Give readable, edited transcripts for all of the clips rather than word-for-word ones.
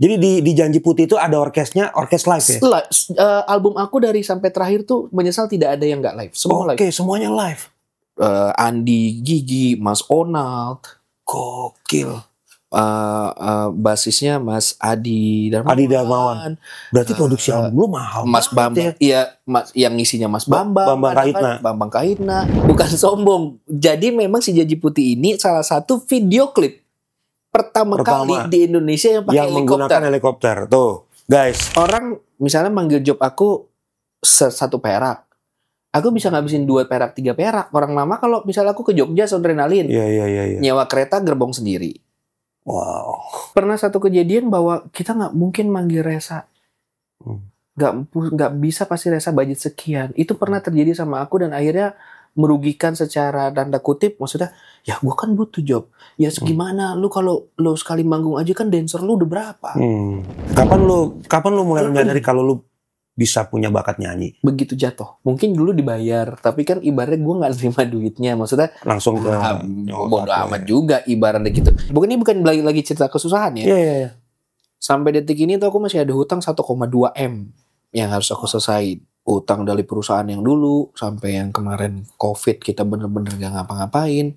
Jadi di Janji Putih itu ada orkesnya, orkes live ya? Album aku dari sampai terakhir tuh Menyesal tidak ada yang nggak live. Semua live. Oke, semuanya live. Andi, Gigi, Mas Onald, Gokil. basisnya Mas Adi Darmawan. Berarti produksi album lu mahal. Mas Bambang, iya, yang ngisinya Mas Bambang, Bambang Kahitna. Bukan sombong. Jadi memang si Janji Putih ini salah satu video klip pertama kali di Indonesia yang pakai menggunakan helikopter. Tuh, guys. Orang misalnya manggil job aku 1 perak. Aku bisa ngabisin 2 perak, 3 perak. Orang lama kalau misalnya aku ke Jogja Soundrenalin. Iya. Nyewa kereta gerbong sendiri. Wow. Pernah satu kejadian bahwa kita nggak mungkin manggil Resa. Nggak bisa pasti Resa budget sekian. Itu pernah terjadi sama aku dan akhirnya merugikan secara tanda kutip. Maksudnya, ya gue kan butuh job. Ya gimana lu kalau lu sekali manggung aja kan dancer lu udah berapa? Kapan lu mulai menyadari kalau lu bisa punya bakat nyanyi? Begitu jatuh. Mungkin dulu dibayar, tapi kan ibaratnya gue nggak terima duitnya. Maksudnya langsung ke bodo amat juga ibaratnya gitu. Ini bukan lagi cerita kesusahan ya. Iya. Sampai detik ini tuh aku masih ada hutang 1,2 M yang harus aku selesaiin. Utang dari perusahaan yang dulu sampai yang kemarin COVID kita bener-bener gak ngapa-ngapain.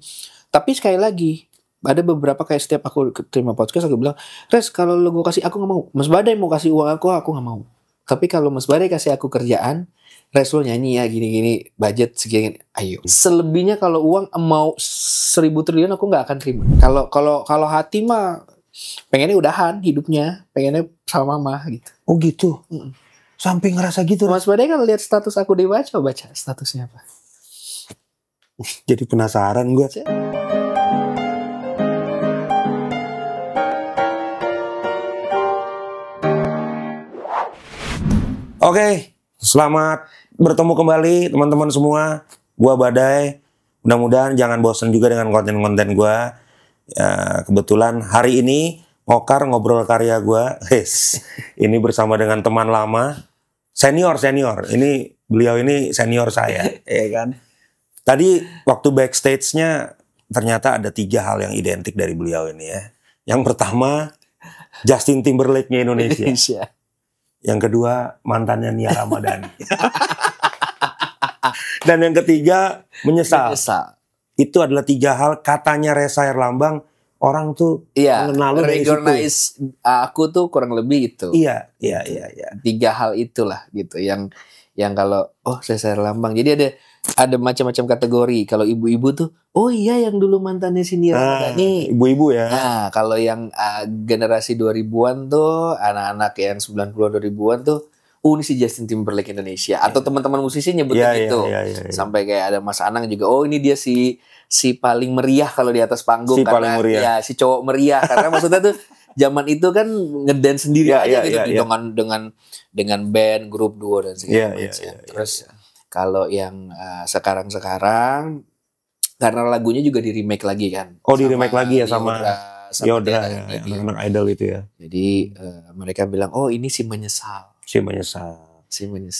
Tapi sekali lagi ada beberapa kayak setiap aku terima podcast aku bilang, Res kalau lo gue kasih aku gak mau. Mas Badai mau kasih uang aku gak mau. Tapi kalau Mas Badai kasih aku kerjaan, Res lo nyanyi ya gini-gini, budget segini, ayo. Selebihnya kalau uang mau 1.000 triliun aku gak akan terima. Kalau hati mah pengennya udahan hidupnya, pengennya sama mama gitu. Oh gitu. Sampai ngerasa gitu. Mas Badai kan lihat status aku di baca statusnya apa? Jadi penasaran gue. Oke, selamat bertemu kembali teman-teman semua. Gua Badai. Mudah-mudahan jangan bosan juga dengan konten-konten gua. Ya, kebetulan hari ini Ngokar ngobrol karya gua. Ini bersama dengan teman lama, senior. Ini beliau ini senior saya, ya kan. Tadi waktu backstage-nya ternyata ada 3 hal yang identik dari beliau ini ya. Yang pertama, Justin Timberlake-nya Indonesia. Yang kedua, mantannya Nia Ramadhani. Dan yang ketiga, menyesal. Itu adalah 3 hal katanya Resa Herlambang. Orang tuh mengenal lu dari situ. Recognize aku tuh kurang lebih itu. Iya. 3 hal itulah gitu. Yang kalau Resa Herlambang. Jadi ada macam-macam kategori. Kalau ibu-ibu tuh, oh iya yang dulu mantannya si Nia Ramadhani. Ibu-ibu ya. Nah, kalau yang generasi 2000-an tuh, anak-anak yang 90-an 2000-an tuh, ini si Justin Timberlake Indonesia. Atau teman-teman musisi nyebutin gitu. Iya. Sampai kayak ada Mas Anang juga, ini dia si paling meriah kalau di atas panggung. Karena ya si cowok meriah. Karena maksudnya tuh zaman itu kan ngedance sendiri aja gitu. Dengan band, grup, duo dan segala macam. Terus kalau yang sekarang karena lagunya juga di remake lagi kan. Oh, di remake lagi ya sama Yodra ya, anak idol itu ya. Jadi mereka bilang, ini si Menyesal. Si Menyesal.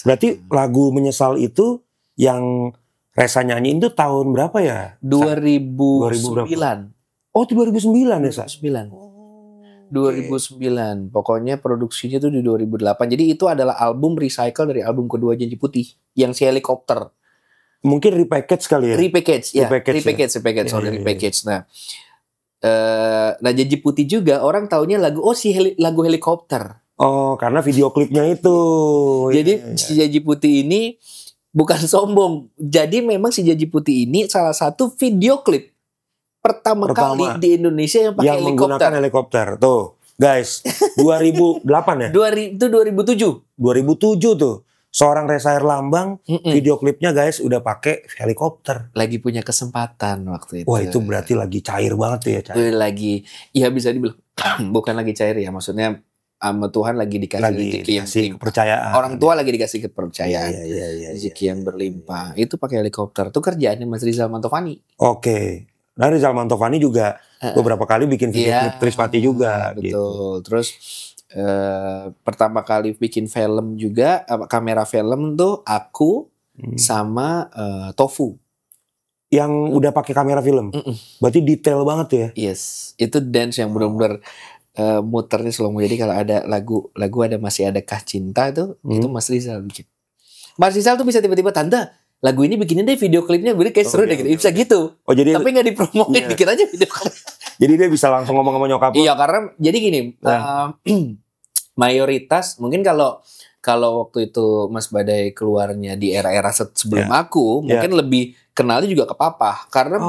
Berarti lagu Menyesal itu yang Resa nyanyiin itu tahun berapa ya? 2009. Oh, itu 2009 ya, Sa? 2009. Pokoknya produksinya tuh di 2008. Jadi itu adalah album recycle dari album kedua Janji Putih yang si helikopter. Mungkin repackage kali ya? Repackage. Nah, Janji Putih juga orang taunya lagu lagu helikopter. Oh, karena video klipnya itu. Jadi si Janji Putih ini bukan sombong. Jadi memang si Janji Putih ini salah satu video klip pertama kali di Indonesia yang pakai helikopter. Menggunakan helikopter. Tuh, guys, 2008 ya? Itu 2007. 2007 tuh. Seorang Resa Herlambang, video klipnya guys udah pakai helikopter. Lagi punya kesempatan waktu itu. Wah, itu berarti lagi cair banget tuh ya, Iya bisa dibilang bukan lagi cair ya, maksudnya sama Tuhan lagi dikasih kepercayaan. Orang tua lagi dikasih kepercayaan. Rezeki yang berlimpah. Itu pakai helikopter. Itu kerjaannya Mas Rizal Mantovani. Oke. Nah, Rizal Mantovani juga beberapa kali bikin video klip Triswati juga. Betul. Gitu. Terus pertama kali bikin film juga, kamera film tuh aku sama Tofu. Yang udah pakai kamera film. Berarti detail banget ya. Yes. Itu dance yang benar-benar muternya slow mo. Jadi kalau ada lagu ada masih adakah cinta tuh, itu Mas Rizal bikin. Mas Rizal tuh bisa tiba-tiba, tante lagu ini bikinin deh video klipnya, kayak seru deh gitu. Bisa gitu. Oh jadi tapi nggak dipromoin, bikin aja video klip. Jadi dia bisa langsung ngomong sama nyokap. Iya, karena jadi gini, mayoritas mungkin kalau waktu itu Mas Badai keluarnya di era-era sebelum aku, mungkin lebih kenalnya juga ke Papa. Karena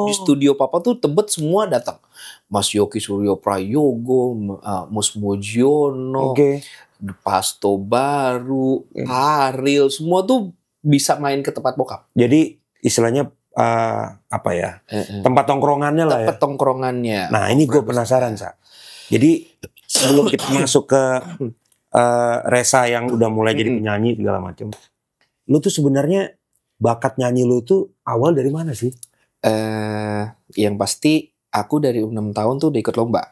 di studio Papa tuh Tebet semua datang. Mas Yoki Suryo Prayogo, Mus Mujiono, Pasto Baru, Ariel, semua tuh bisa main ke tempat bokap. Jadi istilahnya apa ya? Tempat tongkrongannya lah ya. Tempat tongkrongannya. Nah, ini gue penasaran, Sa. Jadi sebelum kita masuk ke Resa yang udah mulai jadi penyanyi segala macam. Lu tuh sebenarnya bakat nyanyi lu tuh awal dari mana sih? Yang pasti aku dari 6 tahun tuh udah ikut lomba.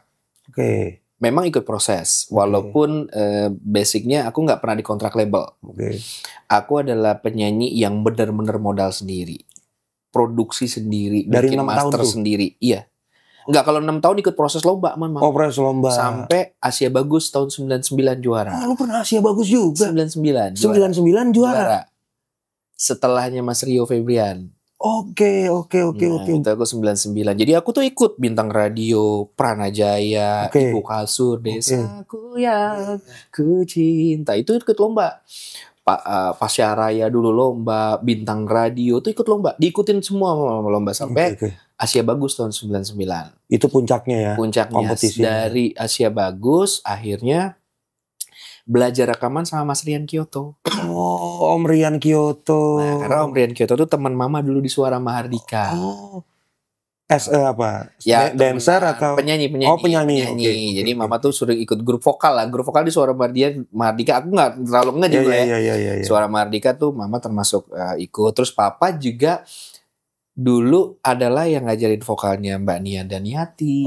Memang ikut proses, walaupun basicnya aku nggak pernah dikontrak label. Aku adalah penyanyi yang benar-benar modal sendiri, produksi sendiri, dari bikin 6 master tahun sendiri. Iya, nggak, kalau 6 tahun ikut proses lomba, Oh, proses lomba. Sampai Asia Bagus tahun 99 juara. Oh, lu pernah Asia Bagus juga? 99 juara. Setelahnya Mas Rio Febrian. Oke. Itu aku 99. Jadi aku tuh ikut Bintang Radio, Pranajaya, Ibu Kasur, Desaku yang ku cinta. Itu ikut lomba. Pasya Raya dulu lomba, Bintang Radio tuh ikut lomba. Diikutin semua lomba sampai Asia Bagus tahun 99. Itu puncaknya ya? Puncaknya. Dari Asia Bagus akhirnya belajar rekaman sama Mas Rian Kyoto. Oh, Om Rian Kyoto. Nah, karena Om Rian Kyoto tuh teman mama dulu di Suara Mahardika. apa? Ya, dancer atau penyanyi? Oh, penyanyi. Jadi mama tuh suruh ikut grup vokal lah. Grup vokal di Suara Mahardika. Aku nggak terlalu nge juga ya. Suara Mahardika tuh mama termasuk ikut. Terus papa juga dulu adalah yang ngajarin vokalnya Mbak Nia Daniati,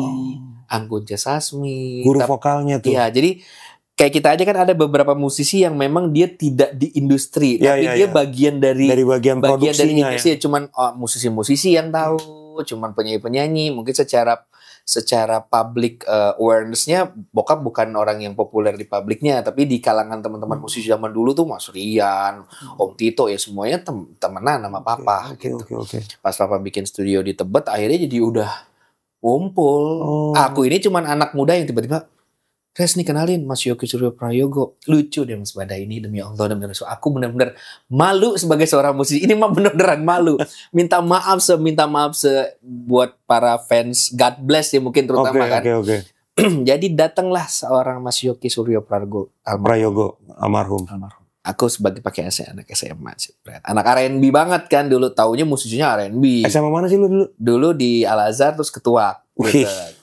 Anggun C. Sasmi. Guru vokalnya tuh. Iya, jadi kayak kita aja kan ada beberapa musisi yang memang dia tidak di industri, tapi dia bagian dari bagian produksinya, dari industri. Cuman musisi-musisi yang tahu, cuman penyanyi-penyanyi. Mungkin secara public awareness-nya bokap bukan orang yang populer di publiknya, tapi di kalangan teman-teman musisi zaman dulu tuh Mas Rian, Om Tito, ya semuanya temenan sama papa. Pas papa bikin studio di Tebet, akhirnya jadi udah ngumpul. Aku ini cuman anak muda yang tiba-tiba, Res nih kenalin Mas Yoki Suryo Prayogo. Lucu deh Mas Badai ini, demi Allah, demi Rasul. Aku benar-benar malu sebagai seorang musisi. Ini mah benar-benar malu. Minta maaf buat para fans. God bless ya mungkin terutama kan. Jadi datanglah seorang Mas Yoki Suryo Prayogo almarhum. Aku sebagai pakai anak SMA sih. Anak R&B banget kan dulu, taunya musisinya R&B. SMA mana sih lu dulu? Dulu di Al Azhar terus Ketua.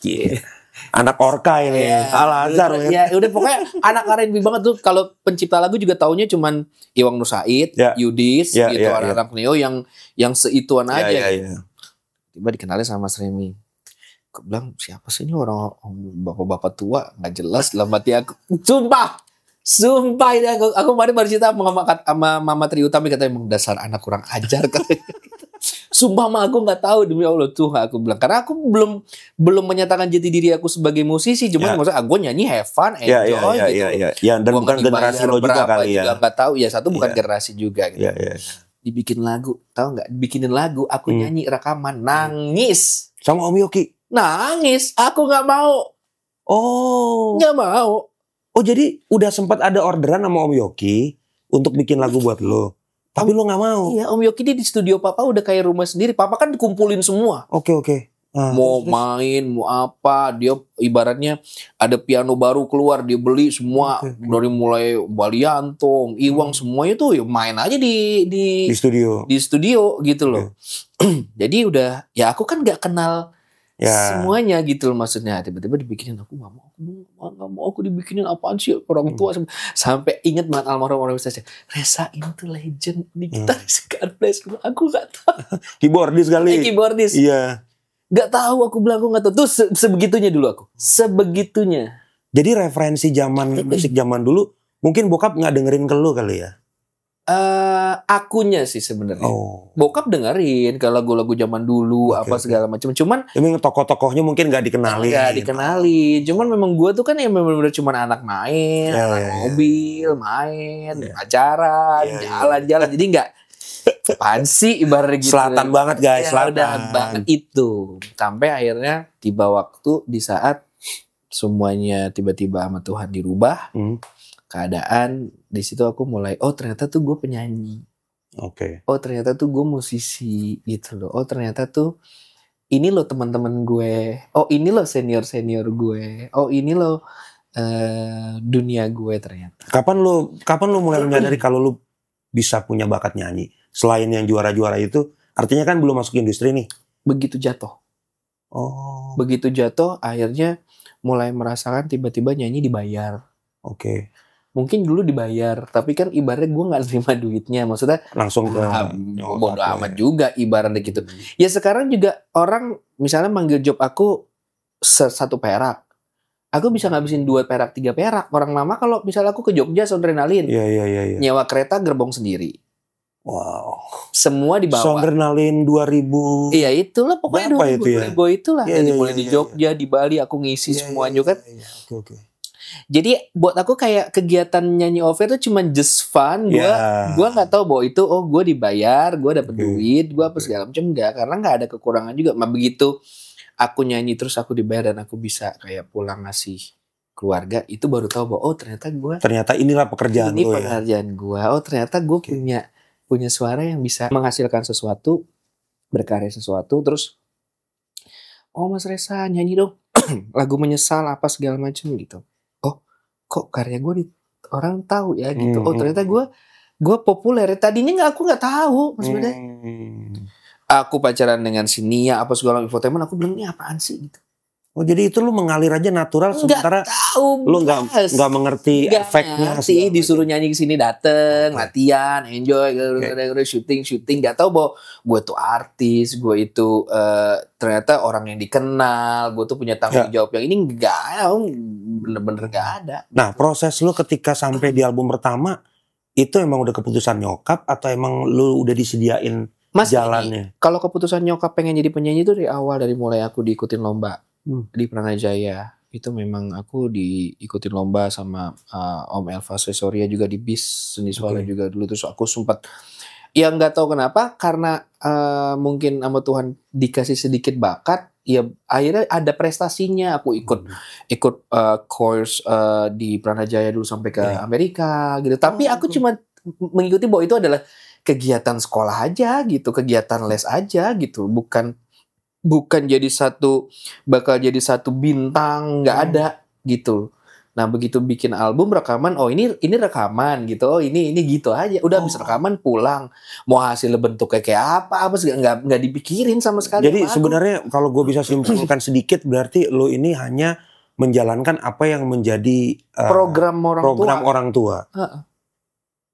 Gitu. Anak Orka ini, Al Azhar ya. Udah pokoknya anak R&B banget tuh. Kalau pencipta lagu juga taunya cuman Iwang Nusaid, Yudis, gitu, anak-anak Neo yang seituan aja. Tiba dikenalin sama Mas Remi. Aku bilang, siapa sih ini orang bapak-bapak tua, nggak jelas dalam hati aku. Sumpah ini aku kemarin baru cerita sama Mama Tri Utami, katanya emang dasar anak kurang ajar katanya. Sumpah mah aku nggak tahu, demi Allah tuh aku bilang, karena aku belum menyatakan jati diri aku sebagai musisi, cuma maksudnya aku nyanyi have fun, enjoy gitu. Dan gua bukan generasi lo juga kali ya. Nggak tahu ya, satu bukan generasi juga gitu. Dibikin lagu, tahu nggak? Bikinin lagu, aku nyanyi rekaman, nangis sama Om Yoki. Nangis, aku nggak mau. Nggak mau. Oh, jadi udah sempat ada orderan sama Om Yoki untuk bikin lagu buat lo. Tapi lo gak mau? Iya, Om Yoki dia di studio papa udah kayak rumah sendiri. Papa kan dikumpulin semua. Oke. Mau main, mau apa. Dia ibaratnya ada piano baru keluar, dia beli semua. Dari mulai Balianto, Iwang, semuanya tuh ya main aja di studio. Di studio gitu loh. Jadi udah, ya aku kan gak kenal semuanya gitu loh maksudnya. Tiba-tiba dibikinin, aku gak mau aku dibikinin apaan sih orang tua. Sampai inget banget almarhum orang Resa. Resa ini tuh legend di gitaris God bless. Aku gak tahu. Keyboardis kali. Keyboardis. Iya. Gak tahu, aku bilang aku gak tahu. Tuh sebegitunya dulu aku. Sebegitunya. Jadi referensi musik zaman dulu mungkin bokap gak dengerin ke lu kali ya? Akunya sih sebenarnya. Oh. Bokap dengerin kalau lagu-lagu zaman dulu apa segala macam. Cuman Ini tokoh-tokohnya mungkin nggak dikenali. nggak dikenali. Cuman memang gue tuh kan yang benar-benar cuma anak main, Ya, anak ya, ya. mobil, main, pacaran, Ya, ya. jalan-jalan. Jadi nggak fancy ibaratnya gitu. Selatan banget guys, Ya, selatan. udah banget itu. Sampai akhirnya tiba waktu di saat semuanya tiba-tiba sama Tuhan dirubah. Keadaan di situ aku mulai, oh ternyata tuh gue penyanyi. Oke. Oh ternyata tuh gue musisi gitu loh. Oh ternyata tuh ini loh teman-teman gue. Oh ini loh senior-senior gue. Oh ini loh dunia gue ternyata. Kapan lu mulai menyadari kalau lu bisa punya bakat nyanyi? Selain yang juara-juara itu, artinya kan belum masuk industri nih. Begitu jatuh. Oh. Begitu jatuh akhirnya mulai merasakan tiba-tiba nyanyi dibayar. Oke. Mungkin dulu dibayar, tapi kan ibaratnya gue nggak terima duitnya. Maksudnya Langsung ke bodo amat juga ibaratnya gitu. Ya sekarang juga orang misalnya manggil job aku 1 perak. Aku bisa ngabisin 2 perak, 3 perak. Orang lama kalau misalnya aku ke Jogja Soundrenalin, Iya. nyewa kereta gerbong sendiri. Wow. Semua dibawa. Soundrenalin 2000. Iya itulah pokoknya Berapa itu ya? itulah. Iya, Jadi iya, mulai di iya, Jogja, di Bali aku ngisi semuanya kan. Iya. Oke. Jadi buat aku kayak kegiatan nyanyi over itu cuma just fun. Gua nggak tahu bahwa itu gue dibayar, gue dapet duit, gue apa segala macam enggak, karena nggak ada kekurangan juga. Begitu aku nyanyi terus aku dibayar dan aku bisa kayak pulang ngasih keluarga, itu baru tahu bahwa oh ternyata inilah pekerjaan ini lo ya. pekerjaan gue. Oh ternyata gue punya suara yang bisa menghasilkan sesuatu, berkarya sesuatu. Terus oh Mas Resa nyanyi dong lagu Menyesal apa segala macam gitu. Kok karya gue orang tahu ya gitu. Oh ternyata gue populer. Tadinya aku nggak tahu Mas Beda. Aku pacaran dengan si Nia apa segala infotainment, aku bilang ini apaan sih gitu. Oh jadi itu lu mengalir aja natural sementara tahu, lu nggak mengerti efeknya sih. Disuruh nyanyi ke sini dateng, latihan, enjoy, syuting, nggak tahu bahwa gue tuh artis, gue itu ternyata orang yang dikenal, gue tuh punya tanggung jawab yang ini bener-bener nggak ada. Nah proses lu ketika sampai di album pertama itu emang udah keputusan nyokap atau emang lu udah disediain jalannya? Kalau keputusan nyokap pengen jadi penyanyi itu dari awal, dari mulai aku diikutin lomba di Pranajaya. Itu memang aku diikutin lomba sama Om Elva Sesoria juga di BIS Seni Suara juga dulu. Terus aku sempat ya nggak tahu kenapa, karena mungkin sama Tuhan dikasih sedikit bakat, ya akhirnya ada prestasinya. Aku ikut course di Pranajaya dulu sampai ke Amerika gitu. Tapi aku cuma mengikuti bahwa itu adalah kegiatan sekolah aja gitu, kegiatan les aja gitu, bukan bakal jadi satu bintang, nggak ada gitu. Nah begitu bikin album rekaman, oh ini rekaman gitu, oh ini gitu aja, udah habis rekaman pulang, mau hasilnya bentuknya kayak apa sih nggak dipikirin sama sekali. Jadi sebenarnya kalau gue bisa simpulkan sedikit, berarti lo ini hanya menjalankan apa yang menjadi program orang tua.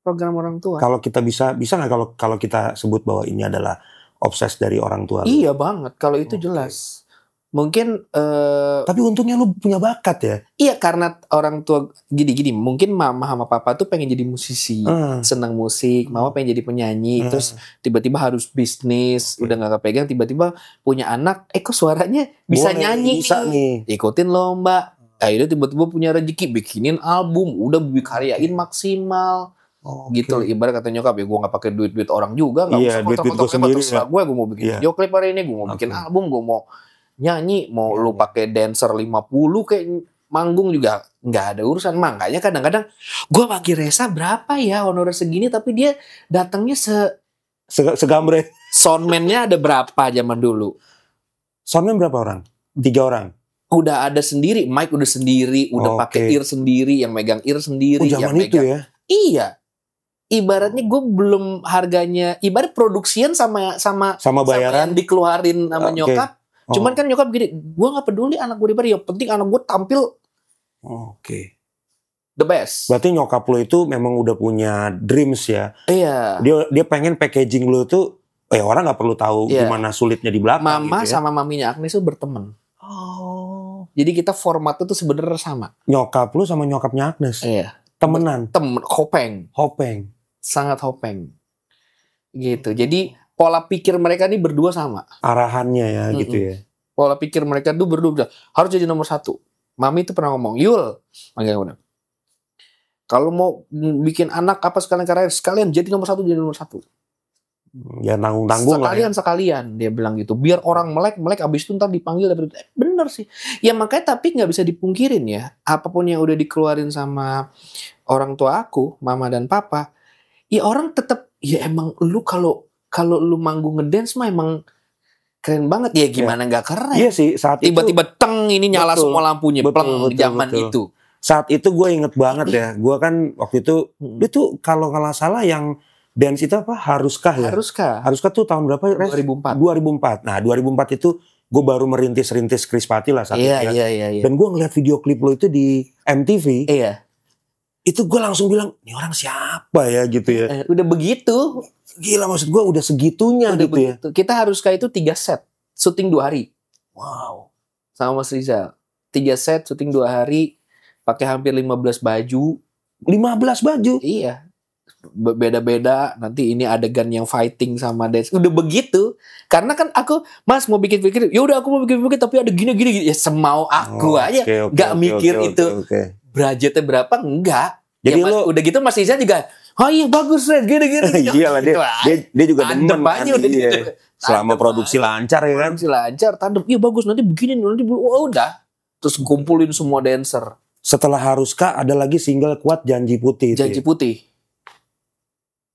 Program orang tua. Kalau kita bisa nggak kalau kita sebut bahwa ini adalah obses dari orang tua? Iya banget, kalau itu jelas. Mungkin tapi untungnya lu punya bakat ya. Iya, karena orang tua gini, mungkin mama sama papa tuh pengen jadi musisi, senang musik, mama pengen jadi penyanyi, terus tiba-tiba harus bisnis, udah gak kepegang, tiba-tiba punya anak, kok suaranya bisa nyanyi bisa nih. Ikutin lomba, akhirnya tiba-tiba punya rezeki, bikinin album, udah karyain maksimal. Gitu, ibarat kata nyokap ya, gue nggak pakai duit orang juga, nggak usah duit gue sendiri. Gue mau bikin video klip hari ini, gue mau bikin album, gue mau nyanyi, mau lu pakai dancer 50 kayak manggung juga nggak ada urusan. Makanya kadang-kadang gue panggil Resa berapa ya honorer segini, tapi dia datangnya segambre. Soundman-nya ada berapa zaman dulu? Soundman berapa orang? 3 orang. Udah ada sendiri, mic udah sendiri, udah pakai ear sendiri, yang megang ear sendiri, zaman yang itu megang. Ya. Iya. Ibaratnya gue belum harganya, ibarat produksian sama bayaran yang dikeluarin sama nyokap. Cuman kan nyokap gini, gue gak peduli anak gue dibayar, yang penting anak gue tampil the best. Berarti nyokap lo itu memang udah punya dreams ya. Iya. Dia pengen packaging lo tuh, orang gak perlu tahu gimana sulitnya di belakang. Mama gitu ya. sama maminya Agnes itu berteman. Jadi kita formatnya tuh sebenarnya sama. Nyokap lo sama nyokapnya Agnes? Iya. Temenan? Hopeng. sangat Hopeng. Gitu. Jadi pola pikir mereka nih berdua sama. Arahannya ya gitu ya. Pola pikir mereka tuh berdua harus jadi nomor 1. Mami tuh pernah ngomong, Yul, kalau mau bikin anak apa sekalian jadi nomor 1, jadi nomor 1. Ya tanggung-tanggung lah. Sekalian dia bilang gitu. Biar orang melek abis itu ntar dipanggil. Bener sih. Ya makanya tapi nggak bisa dipungkirin ya. Apapun yang udah dikeluarin sama orang tua aku, mama dan papa, ya orang tetap ya emang lu kalau lu manggung ngedance mah emang keren banget ya, gimana nggak keren? Iya sih, saat tiba-tiba teng ini nyala betul, semua lampunya betul, zaman betul. itu. Saat itu gue inget banget ya. Gue kan waktu itu dia tuh kalau nggak salah yang dance itu apa? Haruskah ya? Haruskah tuh tahun berapa? 2004. Nah 2004 itu gue baru merintis Krispati lah saat itu ya. Iya. Dan gue ngeliat video klip lo itu di MTV. Iya. Itu gue langsung bilang, ini orang siapa ya gitu ya. Udah begitu. Gila, maksud gue udah segitunya udah gitu begitu. Ya. Kita Haruskah itu 3 set. Syuting 2 hari. Wow. Sama Mas Rizal. 3 set, syuting 2 hari. Pakai hampir 15 baju. 15 baju? Iya. Beda-beda. Nanti ini adegan yang fighting sama dance. Udah begitu. Karena kan aku, Mas mau bikin-bikin. Ya udah aku mau bikin-bikin tapi ada gini-gini. Ya semau aku aja. Gak mikir itu. Budgetnya berapa? Enggak. Jadi ya, udah gitu Mas Rizal juga, oh iya bagus Red, gini-gini. Iya lah, dia juga demen kan. Udah gitu. Selama produksi lancar ya kan. Produksi lancar, tandem. Iya bagus, nanti begini, nanti udah. Terus kumpulin semua dancer. Setelah Haruskah ada lagi single kuat Janji Putih. Janji Putih.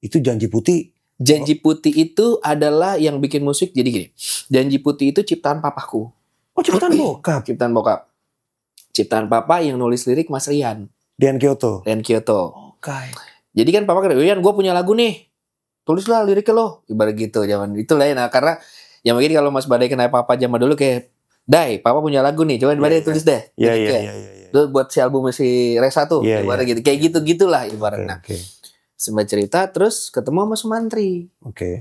Itu Janji Putih. Janji Putih itu adalah yang bikin musik jadi gini. Janji Putih itu ciptaan papaku. Oh, ciptaan bokap. Ciptaan bokap. Ciptaan papa yang nulis lirik Mas Rian. Rian Kyoto. Oke. Jadi kan papa kata, Rian gue punya lagu nih. Tulislah liriknya lo. Ibarat gitu zaman itu lah ya. Nah karena ya mungkin kalau Mas Badai kenal papa zaman dulu kayak, Dai, papa punya lagu nih. Coba Badai tulis deh. Iya. Lu buat si album si Resa tuh. Ibarat gitu. Kayak gitu-gitulah ibaratnya. Sembah cerita terus ketemu sama Sumantri.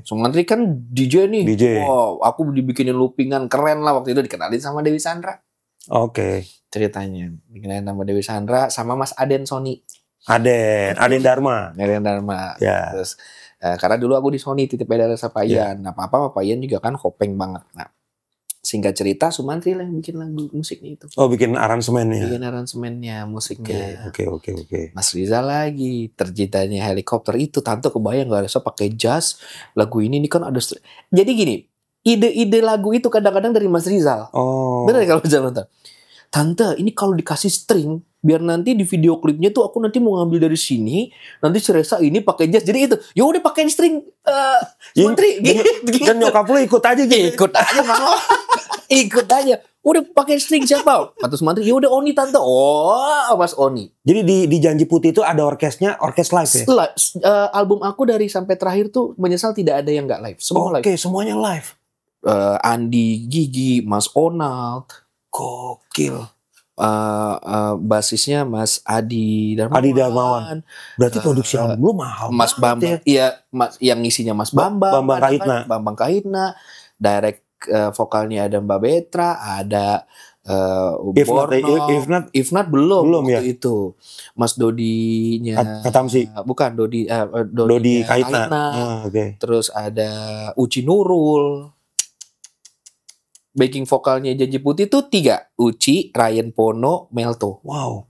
Sumantri kan DJ nih. Wow, aku dibikinin loopingan keren lah waktu itu, dikenalin sama Dewi Sandra. Ceritanya dikenalin sama Dewi Sandra sama Mas Aden Sony. Aden Dharma. Ya. Terus karena dulu aku di Sony titip edar sama Pak Ian. Nah, Pak Ian juga kan Hopeng banget. Nah, singkat cerita Sumantri lah yang bikin lagu musiknya itu. Oh, bikin aransemennya, musiknya. Oke. Mas Rizal lagi tercintanya helikopter itu, tante kebayang gak ada pakai jazz. Lagu ini kan ada. Jadi gini, ide-ide lagu itu kadang-kadang dari Mas Rizal. Benar kalau jalan tante, ini kalau dikasih string, biar nanti di video klipnya tuh aku nanti mau ngambil dari sini, nanti si Resa ini pakai jazz. Jadi itu, ya udah pakai string Sumantri gitu. Dan nyokap lu ikut aja gitu. Ikut aja. Udah pakai string siapa? Kata Sumantri, ya udah Oni tante. Oh, Mas Oni. Jadi di Janji Putih itu ada orkesnya, orkes live ya? Album aku dari sampai terakhir tuh Menyesal tidak ada yang nggak live. Semua live. Oke, semuanya live. Andi, Gigi, Mas Onald. Gokil. Basisnya Mas Adi Darmawan. Berarti produksi album lu mahal. Mas Bambang. Iya, yang ngisinya Mas Bambang. Bambang Kahitna. Direct vokalnya ada Mbak Betra, ada Borno. Ifnat belum waktu ya? Itu. Mas Dodinya Katamsi. Bukan Dodi Kahitna. Terus ada Uci Nurul. Backing vokalnya Janji Putih itu 3. Uci, Ryan Pono, Melto. Wow.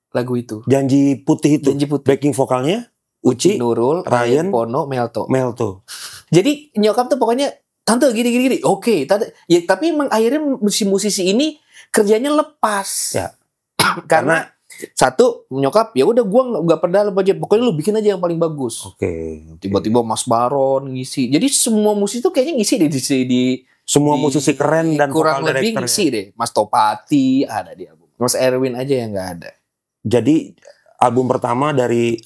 Lagu itu. Janji Putih itu. Backing vokalnya Uci, Nurul, Ryan Pono, Melto. Jadi nyokap tuh pokoknya tante gini. Oke, tante. Ya tapi emang akhirnya musisi ini kerjanya lepas. Ya. Karena satu nyokap ya udah gua nggak pernah budget, pokoknya lu bikin aja yang paling bagus. Tiba-tiba Mas Baron ngisi. Jadi semua musisi tuh kayaknya ngisi di semua musisi keren dan kurang lebih ngisi deh. Mas Topati ada di album. Mas Erwin aja yang nggak ada. Jadi album pertama dari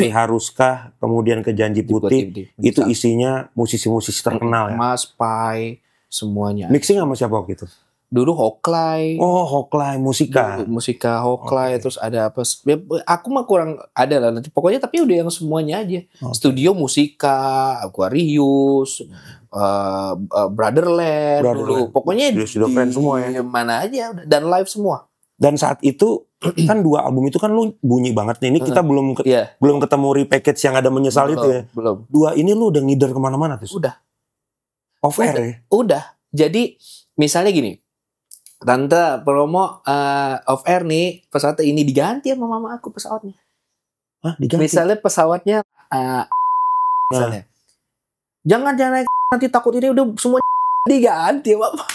Haruskah kemudian ke Janji Putih itu isinya musisi-musisi terkenal ya. Mas Pai semuanya. Mixing sama siapa waktu itu? Dulu Hoklay. Hoklay Musika Hoklay. Terus ada apa? Aku mah kurang ada lah nanti. Pokoknya tapi udah yang semuanya aja. Studio Musika, Aquarius, Brotherland dulu. Pokoknya sudah keren semua ya. Mana aja dan live semua. Dan saat itu kan 2 album itu kan lu bunyi banget nih. Ini kita belum Iya. belum ketemu repackage yang ada menyesal itu ya. Belum. 2 ini lu udah ngider kemana-mana tuh. Udah. Off air ya. Udah. Jadi misalnya gini. Tante promo off air nih pesawat ini diganti sama mama aku pesawatnya. Hah, diganti? Misalnya pesawatnya misalnya. Jangan naik nanti takut ini udah semua diganti mama.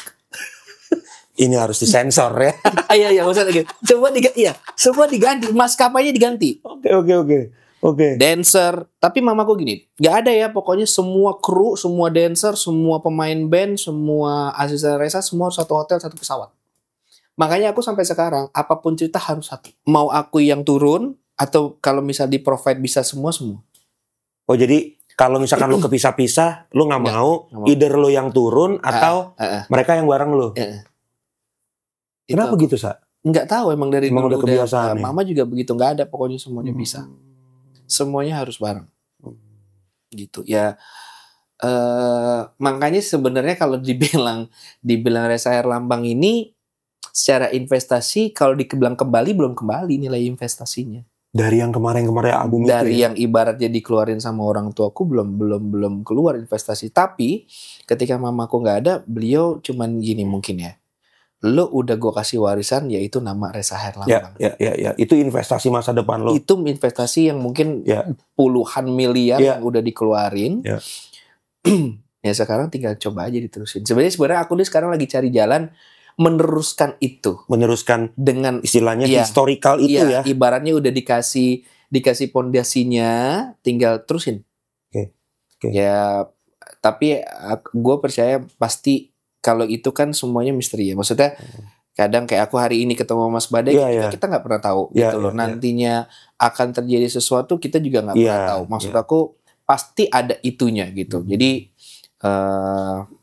Ini harus disensor ya. Iya maksudnya gitu. Semua diganti, maskapainya diganti. Oke. Dancer, tapi mamaku gini, nggak ada ya pokoknya semua kru, semua dancer, semua pemain band, semua asisten resa, semua satu hotel, satu pesawat. Makanya aku sampai sekarang apapun cerita harus satu. Mau aku yang turun atau kalau misal di provide bisa semua. Oh jadi kalau misalkan lu kepisah-pisah, lu nggak mau, either lu yang turun atau mereka yang bareng lu. Kenapa gitu, Sa? Nggak tahu emang dari emang dulu udah kebiasaan. Mama juga begitu, nggak ada pokoknya semuanya bisa. Semuanya harus bareng. Gitu ya. Makanya sebenarnya kalau dibilang Resa Herlambang ini secara investasi kalau dibilang kembali belum kembali nilai investasinya. Dari yang kemarin album dari itu. Yang ibaratnya dikeluarin sama orang tuaku belum keluar investasi. Tapi ketika mamaku nggak ada, beliau cuman gini mungkin ya. Lo udah gue kasih warisan yaitu nama Resa Herlambang. Ya. Itu investasi masa depan lo. Itu investasi yang mungkin puluhan miliar yang udah dikeluarin. Ya sekarang tinggal coba aja diterusin. Sebenarnya aku nih sekarang lagi cari jalan meneruskan itu. Meneruskan dengan istilahnya historical itu ya. Ibaratnya udah dikasih pondasinya, tinggal terusin. Oke. Ya, tapi gue percaya pasti. Kalau itu kan semuanya misteri ya. Maksudnya kadang kayak aku hari ini ketemu Mas Badai, kita nggak pernah tahu gitu loh. Nantinya akan terjadi sesuatu kita juga nggak pernah tahu. Maksud aku pasti ada itunya gitu. Jadi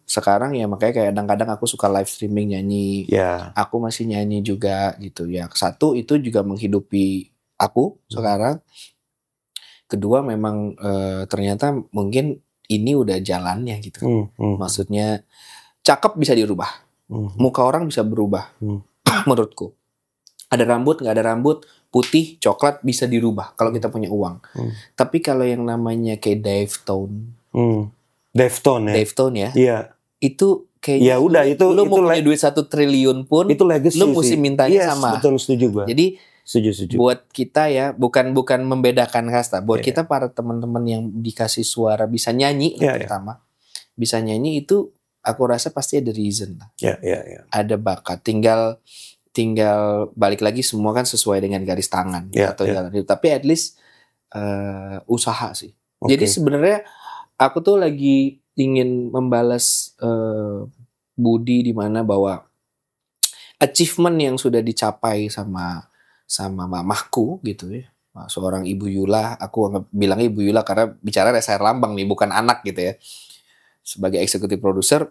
sekarang ya makanya kayak kadang-kadang aku suka live streaming nyanyi. Aku masih nyanyi juga gitu ya. Satu itu juga menghidupi aku sekarang. Kedua memang ternyata mungkin ini udah jalannya gitu. Maksudnya cakep bisa dirubah, muka orang bisa berubah, menurutku. Ada rambut, nggak ada rambut, putih, coklat bisa dirubah kalau kita punya uang. Tapi kalau yang namanya kayak Dave Tone ya, itu kayaknya ya udah lu mau punya duit 1 triliun pun, itu legacy lu mesti mintanya sama. Betul, setuju gua. Jadi setuju. Buat kita ya, bukan membedakan kasta. Buat kita para teman-teman yang dikasih suara bisa nyanyi, pertama bisa nyanyi itu. Aku rasa pasti ada reason lah. Ada bakat. Tinggal balik lagi semua kan sesuai dengan garis tangan atau jalan hidup. Tapi at least usaha sih. Jadi sebenarnya aku tuh lagi ingin membalas budi di mana bahwa achievement yang sudah dicapai sama mamahku gitu ya. Seorang Ibu Yula, aku bilangnya Ibu Yula karena bicara Resa Herlambang nih, bukan anak gitu ya. Sebagai eksekutif produser,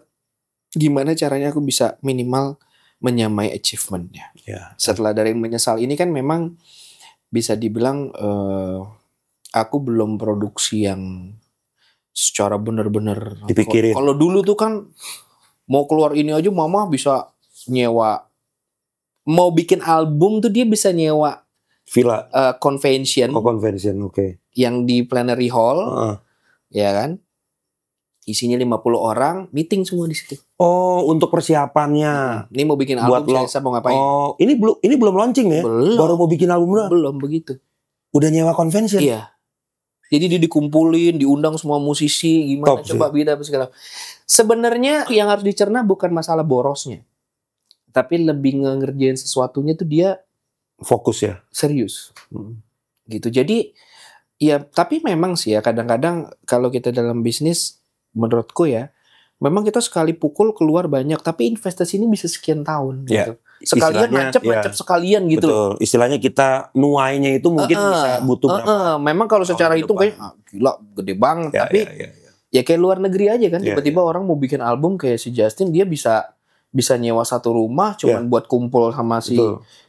gimana caranya aku bisa minimal menyamai achievementnya. Setelah dari menyesal ini kan memang bisa dibilang aku belum produksi yang secara benar-benar dipikirin. Kalau dulu tuh kan mau keluar ini aja mama bisa nyewa, mau bikin album tuh dia bisa nyewa villa convention. Yang di plenary hall, ya kan? Isinya 50 orang, meeting semua di situ. Oh, untuk persiapannya. Ini mau bikin album, saya mau ngapain? Oh, ini belum launching ya? Belum. Baru mau bikin album doang? Belum begitu. Udah nyewa convention? Iya. Jadi dia dikumpulin, diundang semua musisi, gimana top coba beda apa segala. Sebenarnya yang harus dicerna bukan masalah borosnya. Tapi lebih ngerjain sesuatunya tuh dia fokus ya. Serius. Gitu. Jadi ya, tapi memang sih ya kadang-kadang kalau kita dalam bisnis, menurutku ya, memang kita sekali pukul keluar banyak, tapi investasi ini bisa sekian tahun gitu. Sekalian nancep sekalian gitu. Betul. Istilahnya kita nuainya itu mungkin bisa butuh berapa. Memang kalau secara hitung kayak gila gede banget, tapi ya kayak luar negeri aja kan. Tiba-tiba orang mau bikin album kayak si Justin, dia bisa nyewa satu rumah cuman buat kumpul sama si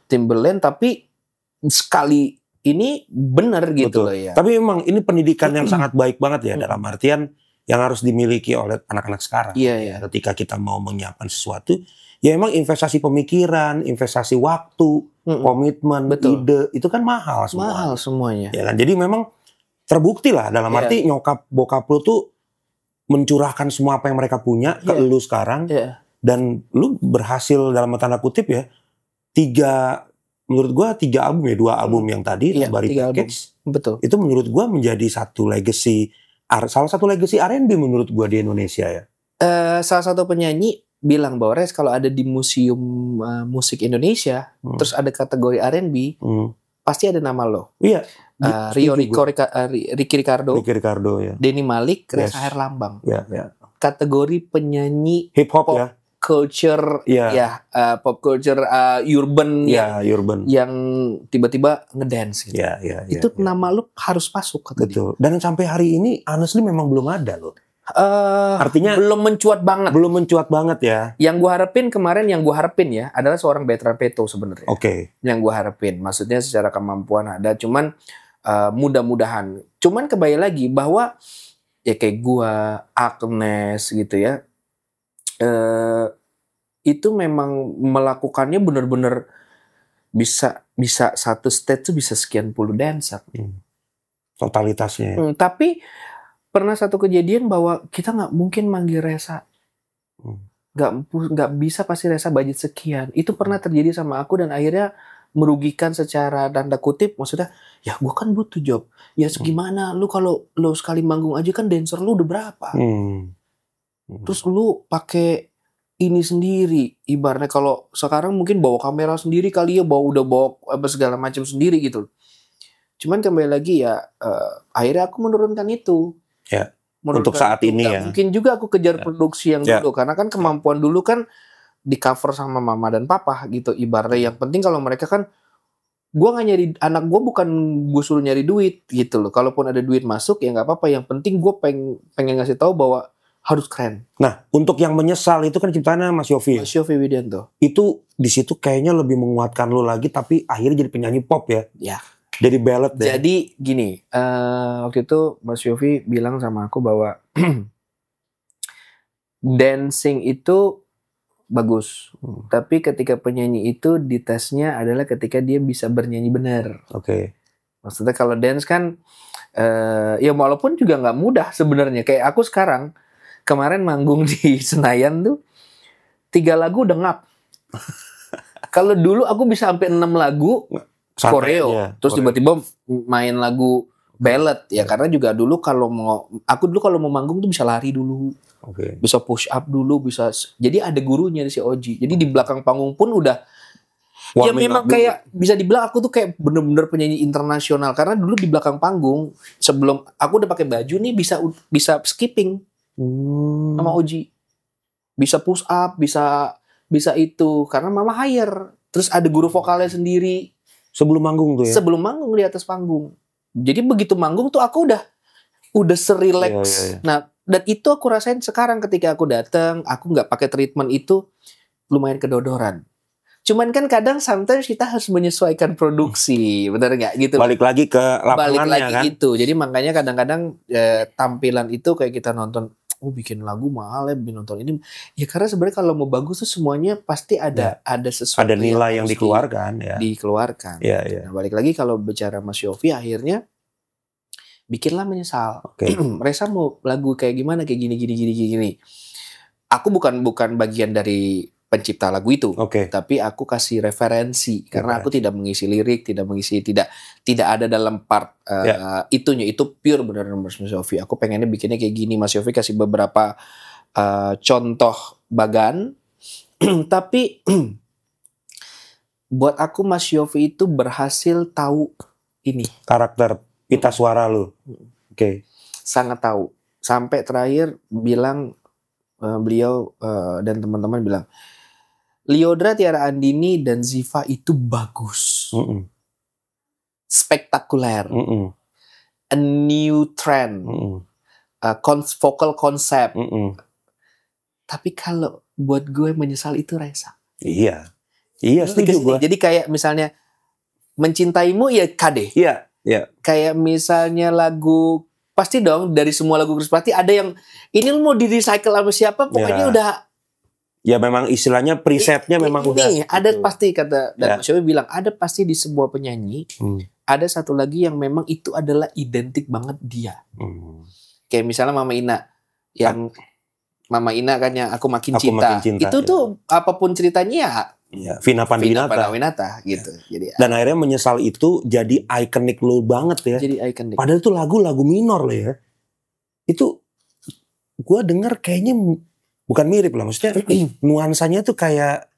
Timberland, tapi sekali ini bener gitu loh ya. Tapi memang ini pendidikan yang sangat baik banget ya, dalam artian yang harus dimiliki oleh anak-anak sekarang. Iya. Ketika kita mau menyiapkan sesuatu, ya emang investasi pemikiran, investasi waktu, komitmen, Betul. ide itu kan mahal semua. Mahal semuanya. Ya kan, jadi memang terbukti lah dalam arti nyokap bokap lu tuh mencurahkan semua apa yang mereka punya ke lu sekarang, dan lu berhasil dalam tanda kutip ya menurut gua 3 album ya, 2 album yang tadi Bari Package. Betul. Itu menurut gua menjadi satu legacy, salah satu legacy R&B menurut gua di Indonesia ya. Salah satu penyanyi bilang bahwa Res, kalau ada di museum musik Indonesia, terus ada kategori R&B, pasti ada nama lo. Iya. Ricky Ricardo, ya. Denny Malik, Reza Herlambang. Ya. Kategori penyanyi hip hop ya. Culture, pop culture, urban, urban yang tiba-tiba ngedance gitu. Itu nama lu harus masuk kata dia. Betul. Dan sampai hari ini honestly memang belum ada loh. Artinya belum mencuat banget ya. Yang gua harapin ya adalah seorang Bertrand Peto sebenarnya. Yang gua harapin, maksudnya secara kemampuan ada, cuman mudah-mudahan. Cuman kembali lagi bahwa ya kayak gua, Agnes gitu ya, itu memang melakukannya benar-benar bisa satu stage tuh bisa sekian puluh dancer. Totalitasnya. Tapi pernah satu kejadian bahwa kita nggak mungkin manggil Reza, nggak bisa pasti Reza budget sekian. Itu pernah terjadi sama aku dan akhirnya merugikan secara tanda kutip. Maksudnya, ya gue kan butuh job. Ya gimana lu kalau lu sekali manggung aja kan dancer lu udah berapa? Terus lu pakai ini sendiri. Ibaratnya kalau sekarang mungkin bawa kamera sendiri kali ya, bawa apa segala macam sendiri gitu. Cuman kembali lagi ya, akhirnya aku menurunkan itu. Ya, untuk saat ini ya. Mungkin juga aku kejar produksi yang dulu, karena kan kemampuan dulu kan di cover sama mama dan papa gitu. Ibaratnya yang penting kalau mereka kan, gue nggak nyari, anak gue bukan gue suruh nyari duit gitu loh. Kalaupun ada duit masuk ya nggak apa-apa. Yang penting gue pengen ngasih tahu bahwa harus keren. Nah, untuk yang menyesal itu kan ciptaannya Mas Yofi. Mas Yofi Widianto. Itu di situ kayaknya lebih menguatkan lu lagi, tapi akhirnya jadi penyanyi pop ya. Ya. Jadi ballad deh. Jadi gini, waktu itu Mas Yofi bilang sama aku bahwa dancing itu bagus, tapi ketika penyanyi itu ditesnya adalah ketika dia bisa bernyanyi benar. Maksudnya kalau dance kan, ya walaupun juga nggak mudah sebenarnya. Kayak aku sekarang kemarin manggung di Senayan tuh 3 lagu udah ngap. Kalau dulu aku bisa sampai 6 lagu. Koreo, terus tiba-tiba main lagu ballad ya, karena juga dulu kalau mau manggung tuh bisa lari dulu, bisa push up dulu, bisa, jadi ada gurunya di si Oji, jadi di belakang panggung pun udah ya memang kayak bisa dibilang aku tuh kayak bener-bener penyanyi internasional, karena dulu di belakang panggung sebelum aku udah pakai baju nih bisa skipping sama Oji, bisa push up, bisa itu karena mama hire, terus ada guru vokalnya sendiri. Sebelum manggung tuh ya? Sebelum manggung di atas panggung. Jadi begitu manggung tuh aku udah serelax. Nah, dan itu aku rasain sekarang ketika aku datang, aku nggak pakai treatment itu lumayan kedodoran. Cuman kan kadang sometimes kita harus menyesuaikan produksi, benar nggak gitu? Balik lagi ke lapangannya kan? Itu. Jadi makanya kadang-kadang tampilan itu kayak kita nonton, bikin lagu mahal ya, nonton ini. Ya karena sebenarnya kalau mau bagus tuh semuanya pasti ada sesuatu. Ada nilai yang dikeluarkan ya. Dikeluarkan. Nah, balik lagi kalau bicara Mas Yofi akhirnya bikinlah Menyesal. Reza mau lagu kayak gimana, kayak gini. Aku bukan bagian dari pencipta lagu itu, tapi aku kasih referensi karena aku tidak mengisi lirik, tidak ada dalam part itunya, itu pure benar-benar Mas Yofi. Aku pengennya bikinnya kayak gini. Mas Yofi kasih beberapa contoh bagan, tapi buat aku Mas Yofi itu berhasil tahu ini karakter pita suara lu. Sangat tahu. Sampai terakhir bilang beliau dan teman-teman bilang, Lyodra, Tiara Andini dan Ziva itu bagus, spektakuler, a new trend, vocal concept. Tapi kalau buat gue Menyesal itu Reza. Iya setuju gue. Jadi kayak misalnya Mencintaimu ya KD. Iya. Kayak misalnya lagu, pasti dong dari semua lagu Chris pasti ada yang ini mau di recycle sama siapa, pokoknya udah Ya memang istilahnya presetnya memang udah. Nih, ada gitu. pasti kata dan Ya. Mas Yofi bilang ada pasti di sebuah penyanyi ada satu lagi yang memang itu adalah identik banget dia. Kayak misalnya Mama Ina yang Mama Ina kan yang Aku Makin Aku Cinta. Makin Cinta, Itu ya. tuh apapun ceritanya Ya, Vina Vina Panduwinata. Panduwinata gitu. Jadi Dan akhirnya menyesal itu jadi ikonik lo banget ya. jadi ikonik. Padahal itu lagu minor loh ya. Itu gue denger kayaknya bukan mirip lah, maksudnya nuansanya tuh kayak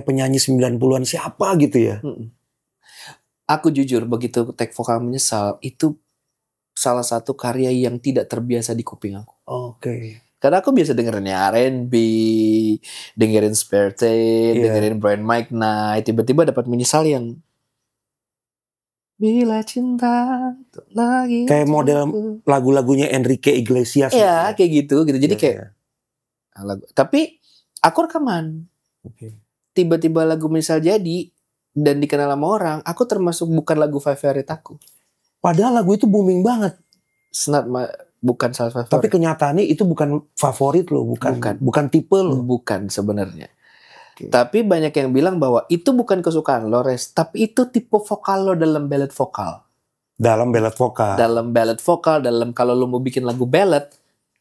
penyanyi 90-an siapa gitu ya. Aku jujur begitu take vokal Menyesal itu salah satu karya yang tidak terbiasa di kuping aku. Oke. Karena aku biasa dengerin R&B, dengerin Spartan, dengerin Brian McKnight, tiba-tiba dapat Menyesal yang Bila Cinta Lagi kayak model lagu-lagunya Enrique Iglesias. ya kayak gitu. Jadi kayak ya. lagu. Tapi aku rekaman. Tiba-tiba lagu Menyesal jadi dan dikenal sama orang, aku termasuk bukan lagu favorit aku. Padahal lagu itu booming banget. Bukan salah favorit. Tapi kenyataannya itu bukan favorit lo, bukan tipe lo. Bukan sebenarnya. Tapi banyak yang bilang bahwa itu bukan kesukaan lo, Res, tapi itu tipe vokal lo dalam ballad vokal. Dalam ballad vokal. Dalam kalau lo mau bikin lagu ballad,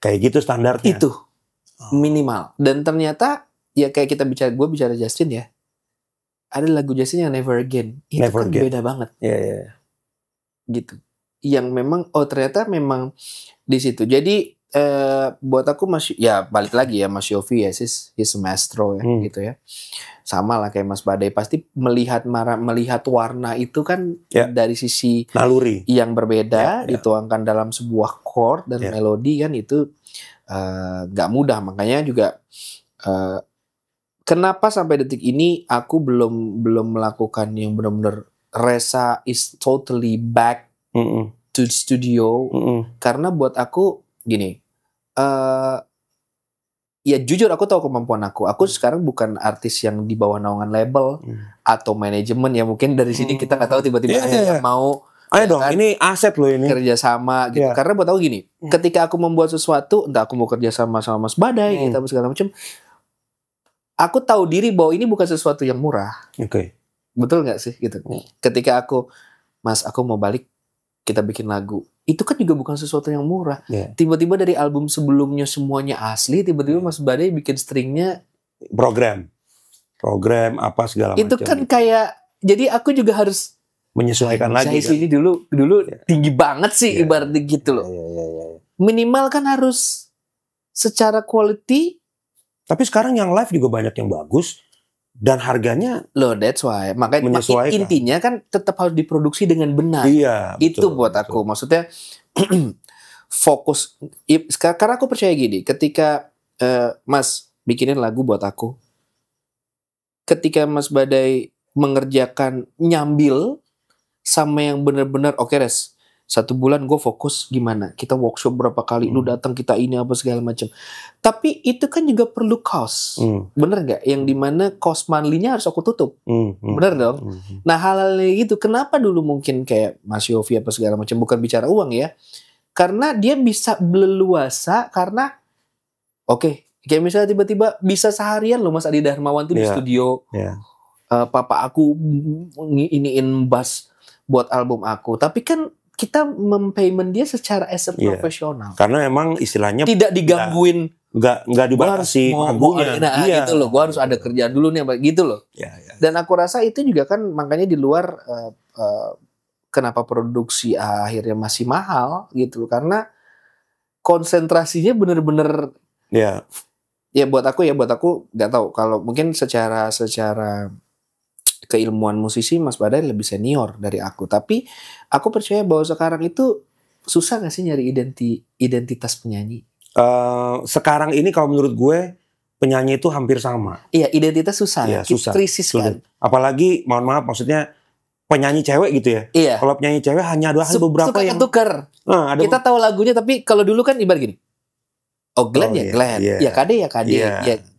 kayak gitu standarnya. itu minimal. Dan ternyata ya kayak gue bicara Justin ya. Ada lagu Justin yang Never Again. Itu Never kan Again. beda banget. Iya. Gitu. Yang memang ternyata memang di situ. Jadi buat aku balik lagi ya Mas Yofi ya, he's a maestro ya gitu ya. Sama lah kayak Mas Badai, pasti melihat warna itu kan dari sisi naluri yang berbeda dituangkan dalam sebuah chord dan melodi kan itu gak mudah. Makanya juga kenapa sampai detik ini aku belum melakukan yang benar-benar Reza is totally back to the studio. Karena buat aku gini, ya jujur aku tahu kemampuan aku. Aku sekarang bukan artis yang di bawah naungan label atau manajemen ya, mungkin dari sini kita nggak tahu tiba-tiba ada yang mau. Ayo dong, ini aset loh ini. Kerjasama gitu. Karena buat aku gini, ketika aku membuat sesuatu, entah aku mau kerjasama sama Mas Badai, gitu segala macam, aku tahu diri bahwa ini bukan sesuatu yang murah. Oke. Betul nggak sih gitu? Ketika aku mau balik, kita bikin lagu, itu kan juga bukan sesuatu yang murah. Tiba-tiba dari album sebelumnya semuanya asli, tiba-tiba Mas Badai bikin stringnya program apa segala macam. Itu kan kayak, jadi aku juga harus menyesuaikan lagi. Ini dulu tinggi banget sih ibaratnya gitu loh. Minimal kan harus secara quality. Tapi sekarang yang live juga banyak yang bagus dan harganya loh, that's why. Makanya intinya kan tetap harus diproduksi dengan benar. Iya, itu betul, buat aku. Maksudnya fokus. Karena aku percaya gini, ketika Mas bikinin lagu buat aku, ketika Mas Badai mengerjakan nyambil sama yang benar-benar oke, Res, 1 bulan gue fokus gimana, kita workshop berapa kali, lu datang, kita ini apa segala macam. Tapi itu kan juga perlu cost, bener nggak? Yang dimana cost monthly-nya harus aku tutup, bener dong. Nah hal-hal gitu, kenapa dulu mungkin kayak Mas Yofi apa segala macam, bukan bicara uang ya, karena dia bisa leluasa karena kayak misalnya tiba-tiba bisa seharian loh Mas Adi Darmawan tuh di studio, papa aku iniin bass buat album aku, tapi kan kita mempayment dia secara as a profesional. Karena emang istilahnya tidak digangguin, nggak dibatasi lagunya. Gitu loh, gue harus ada kerjaan dulu nih, gitu loh. Dan aku rasa itu juga kan makanya di luar kenapa produksi akhirnya masih mahal gitu loh, karena konsentrasinya bener-bener ya buat aku nggak tahu kalau mungkin secara keilmuan musisi Mas Badai lebih senior dari aku, tapi aku percaya bahwa sekarang itu susah gak sih nyari identitas penyanyi? Sekarang ini kalau menurut gue penyanyi itu hampir sama. Iya, identitas susah, susah. Krisis kan. Apalagi mohon maaf, maksudnya penyanyi cewek gitu ya. Iya. Kalau penyanyi cewek hanya ada beberapa suka yang ketukar. Kita tahu lagunya, tapi kalau dulu kan ibarat gini. Glenn Glenn, ya KD ya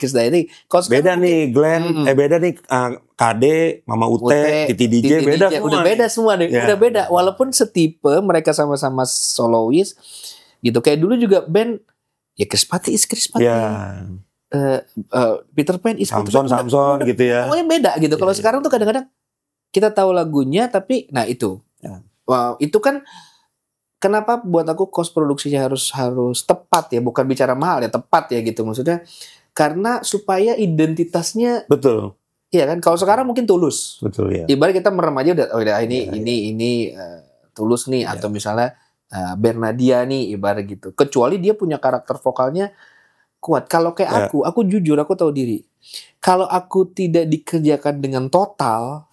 Chris Dayanti. Beda nih Glenn, beda nih KD, Mama Ute, Titi DJ, beda semua. Udah beda semua nih, udah beda. Walaupun setipe, mereka sama-sama solois, gitu. Kayak dulu juga band, ya Chris Patti. Peter Pan is Samson gitu ya. Pokoknya beda gitu. Kalau sekarang tuh kadang-kadang kita tahu lagunya tapi nah itu. Wow, itu kan kenapa buat aku cost produksinya harus tepat ya, bukan bicara mahal ya, tepat ya gitu maksudnya. Karena supaya identitasnya betul. Iya kan? Kalau sekarang mungkin Tulus. Betul ya. Ibarat kita merem aja udah ini Tulus nih atau misalnya Bernadia nih ibarat gitu. Kecuali dia punya karakter vokalnya kuat. Kalau kayak aku jujur, aku tahu diri. Kalau aku tidak dikerjakan dengan total,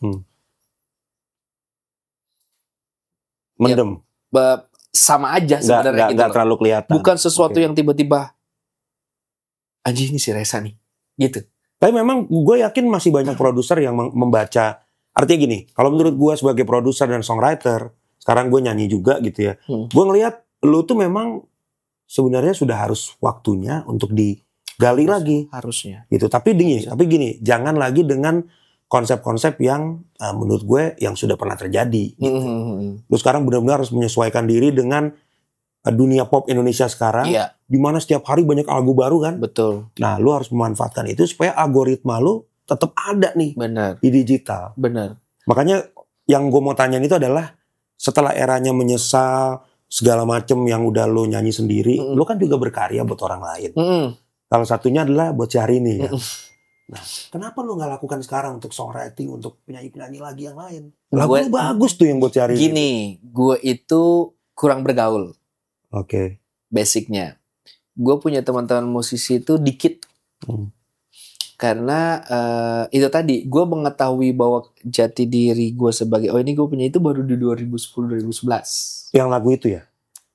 mendem. Sama aja sebenarnya gitu. Nggak terlalu kelihatan. Bukan sesuatu yang tiba-tiba anjing ini si Reza nih, gitu. Tapi memang gue yakin masih banyak produser yang membaca. Artinya gini, kalau menurut gue sebagai produser dan songwriter, sekarang gue nyanyi juga gitu ya. Gue ngelihat lu tuh memang sebenarnya sudah harus waktunya untuk digali lagi. Harusnya. Gitu. Tapi gini, jangan lagi dengan konsep-konsep yang menurut gue yang sudah pernah terjadi. Gitu. Lu sekarang benar-benar harus menyesuaikan diri dengan dunia pop Indonesia sekarang. Iya. Di mana setiap hari banyak lagu baru kan. Betul. Nah, lu harus memanfaatkan itu supaya algoritma lu tetap ada nih. Benar. Di digital. Benar. Makanya yang gue mau tanyain itu adalah setelah eranya menyesal segala macem yang udah lo nyanyi sendiri, lo kan juga berkarya buat orang lain. Salah satunya adalah buat Syahrini kan. Nah, kenapa lo nggak lakukan sekarang untuk songwriting, untuk penyanyi-penyanyi lagi yang lain? Lagu lo bagus tuh yang buat Syahrini. Gini, gue itu kurang bergaul. Oke. Basicnya, gue punya teman-teman musisi itu dikit. Karena itu tadi, gue mengetahui bahwa jati diri gue sebagai ini gue punya itu baru di 2010-2011. Yang lagu itu ya?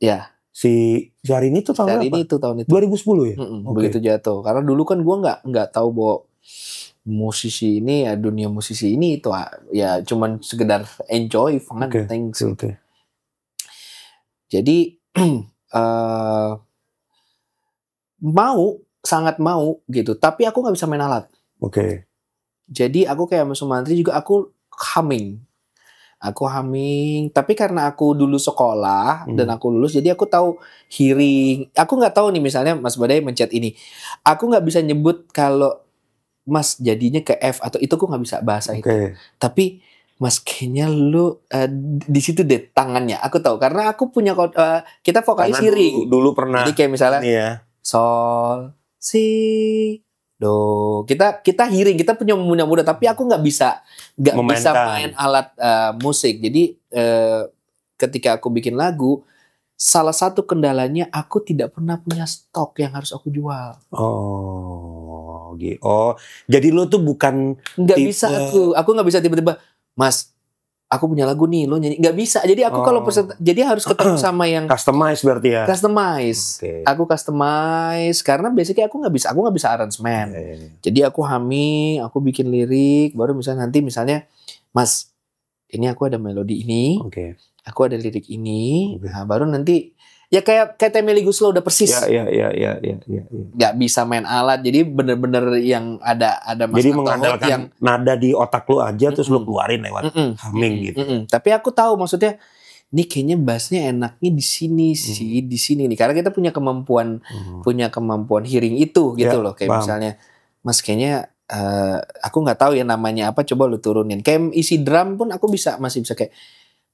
Ya. Si Syahrini itu tahun berapa? Itu tahun itu. 2010 ya? Begitu jatuh. Karena dulu kan gue nggak tahu bahwa musisi ini ya, dunia musisi ini itu ya cuman sekedar enjoy, fun things. Jadi sangat mau gitu, tapi aku nggak bisa main alat. Jadi aku kayak Mas Sumantri juga aku humming, tapi karena aku dulu sekolah dan aku lulus, jadi aku tahu hearing. Aku nggak tahu nih misalnya Mas Badai mencet ini, aku nggak bisa nyebut kalau Mas jadinya ke F atau itu aku nggak bisa bahasa itu. Tapi Mas kayaknya lu di situ deh tangannya. Aku tahu karena aku punya kita vokalis hearing. Dulu pernah. Jadi kayak misalnya sol, si, do. Kita hearing, kita punya muda, tapi aku nggak bisa main alat musik. Jadi ketika aku bikin lagu, salah satu kendalanya aku tidak pernah punya stok yang harus aku jual. Jadi lo tuh bukan nggak bisa aku nggak bisa tiba-tiba, Mas, aku punya lagu nih, lo nyanyi. Nggak bisa. Jadi aku kalau jadi harus ketemu sama yang customize berarti ya. Aku customize karena basically aku nggak bisa arrangement. Jadi aku humming, aku bikin lirik, baru misalnya Mas, ini aku ada melodi ini, aku ada lirik ini, nah baru nanti ya kayak Temeli Guslo udah persis. Ya. Gak bisa main alat, jadi bener-bener yang ada Mas. Jadi mengandalkan yang nada di otak lu aja, terus lu keluarin lewat humming gitu. Tapi aku tahu maksudnya, ini kayaknya bassnya enaknya di sini sih, di sini nih. Karena kita punya kemampuan hearing itu gitu loh. Kayak misalnya, Mas kayaknya aku nggak tahu ya namanya apa, coba lu turunin. Kayak isi drum pun aku masih bisa kayak.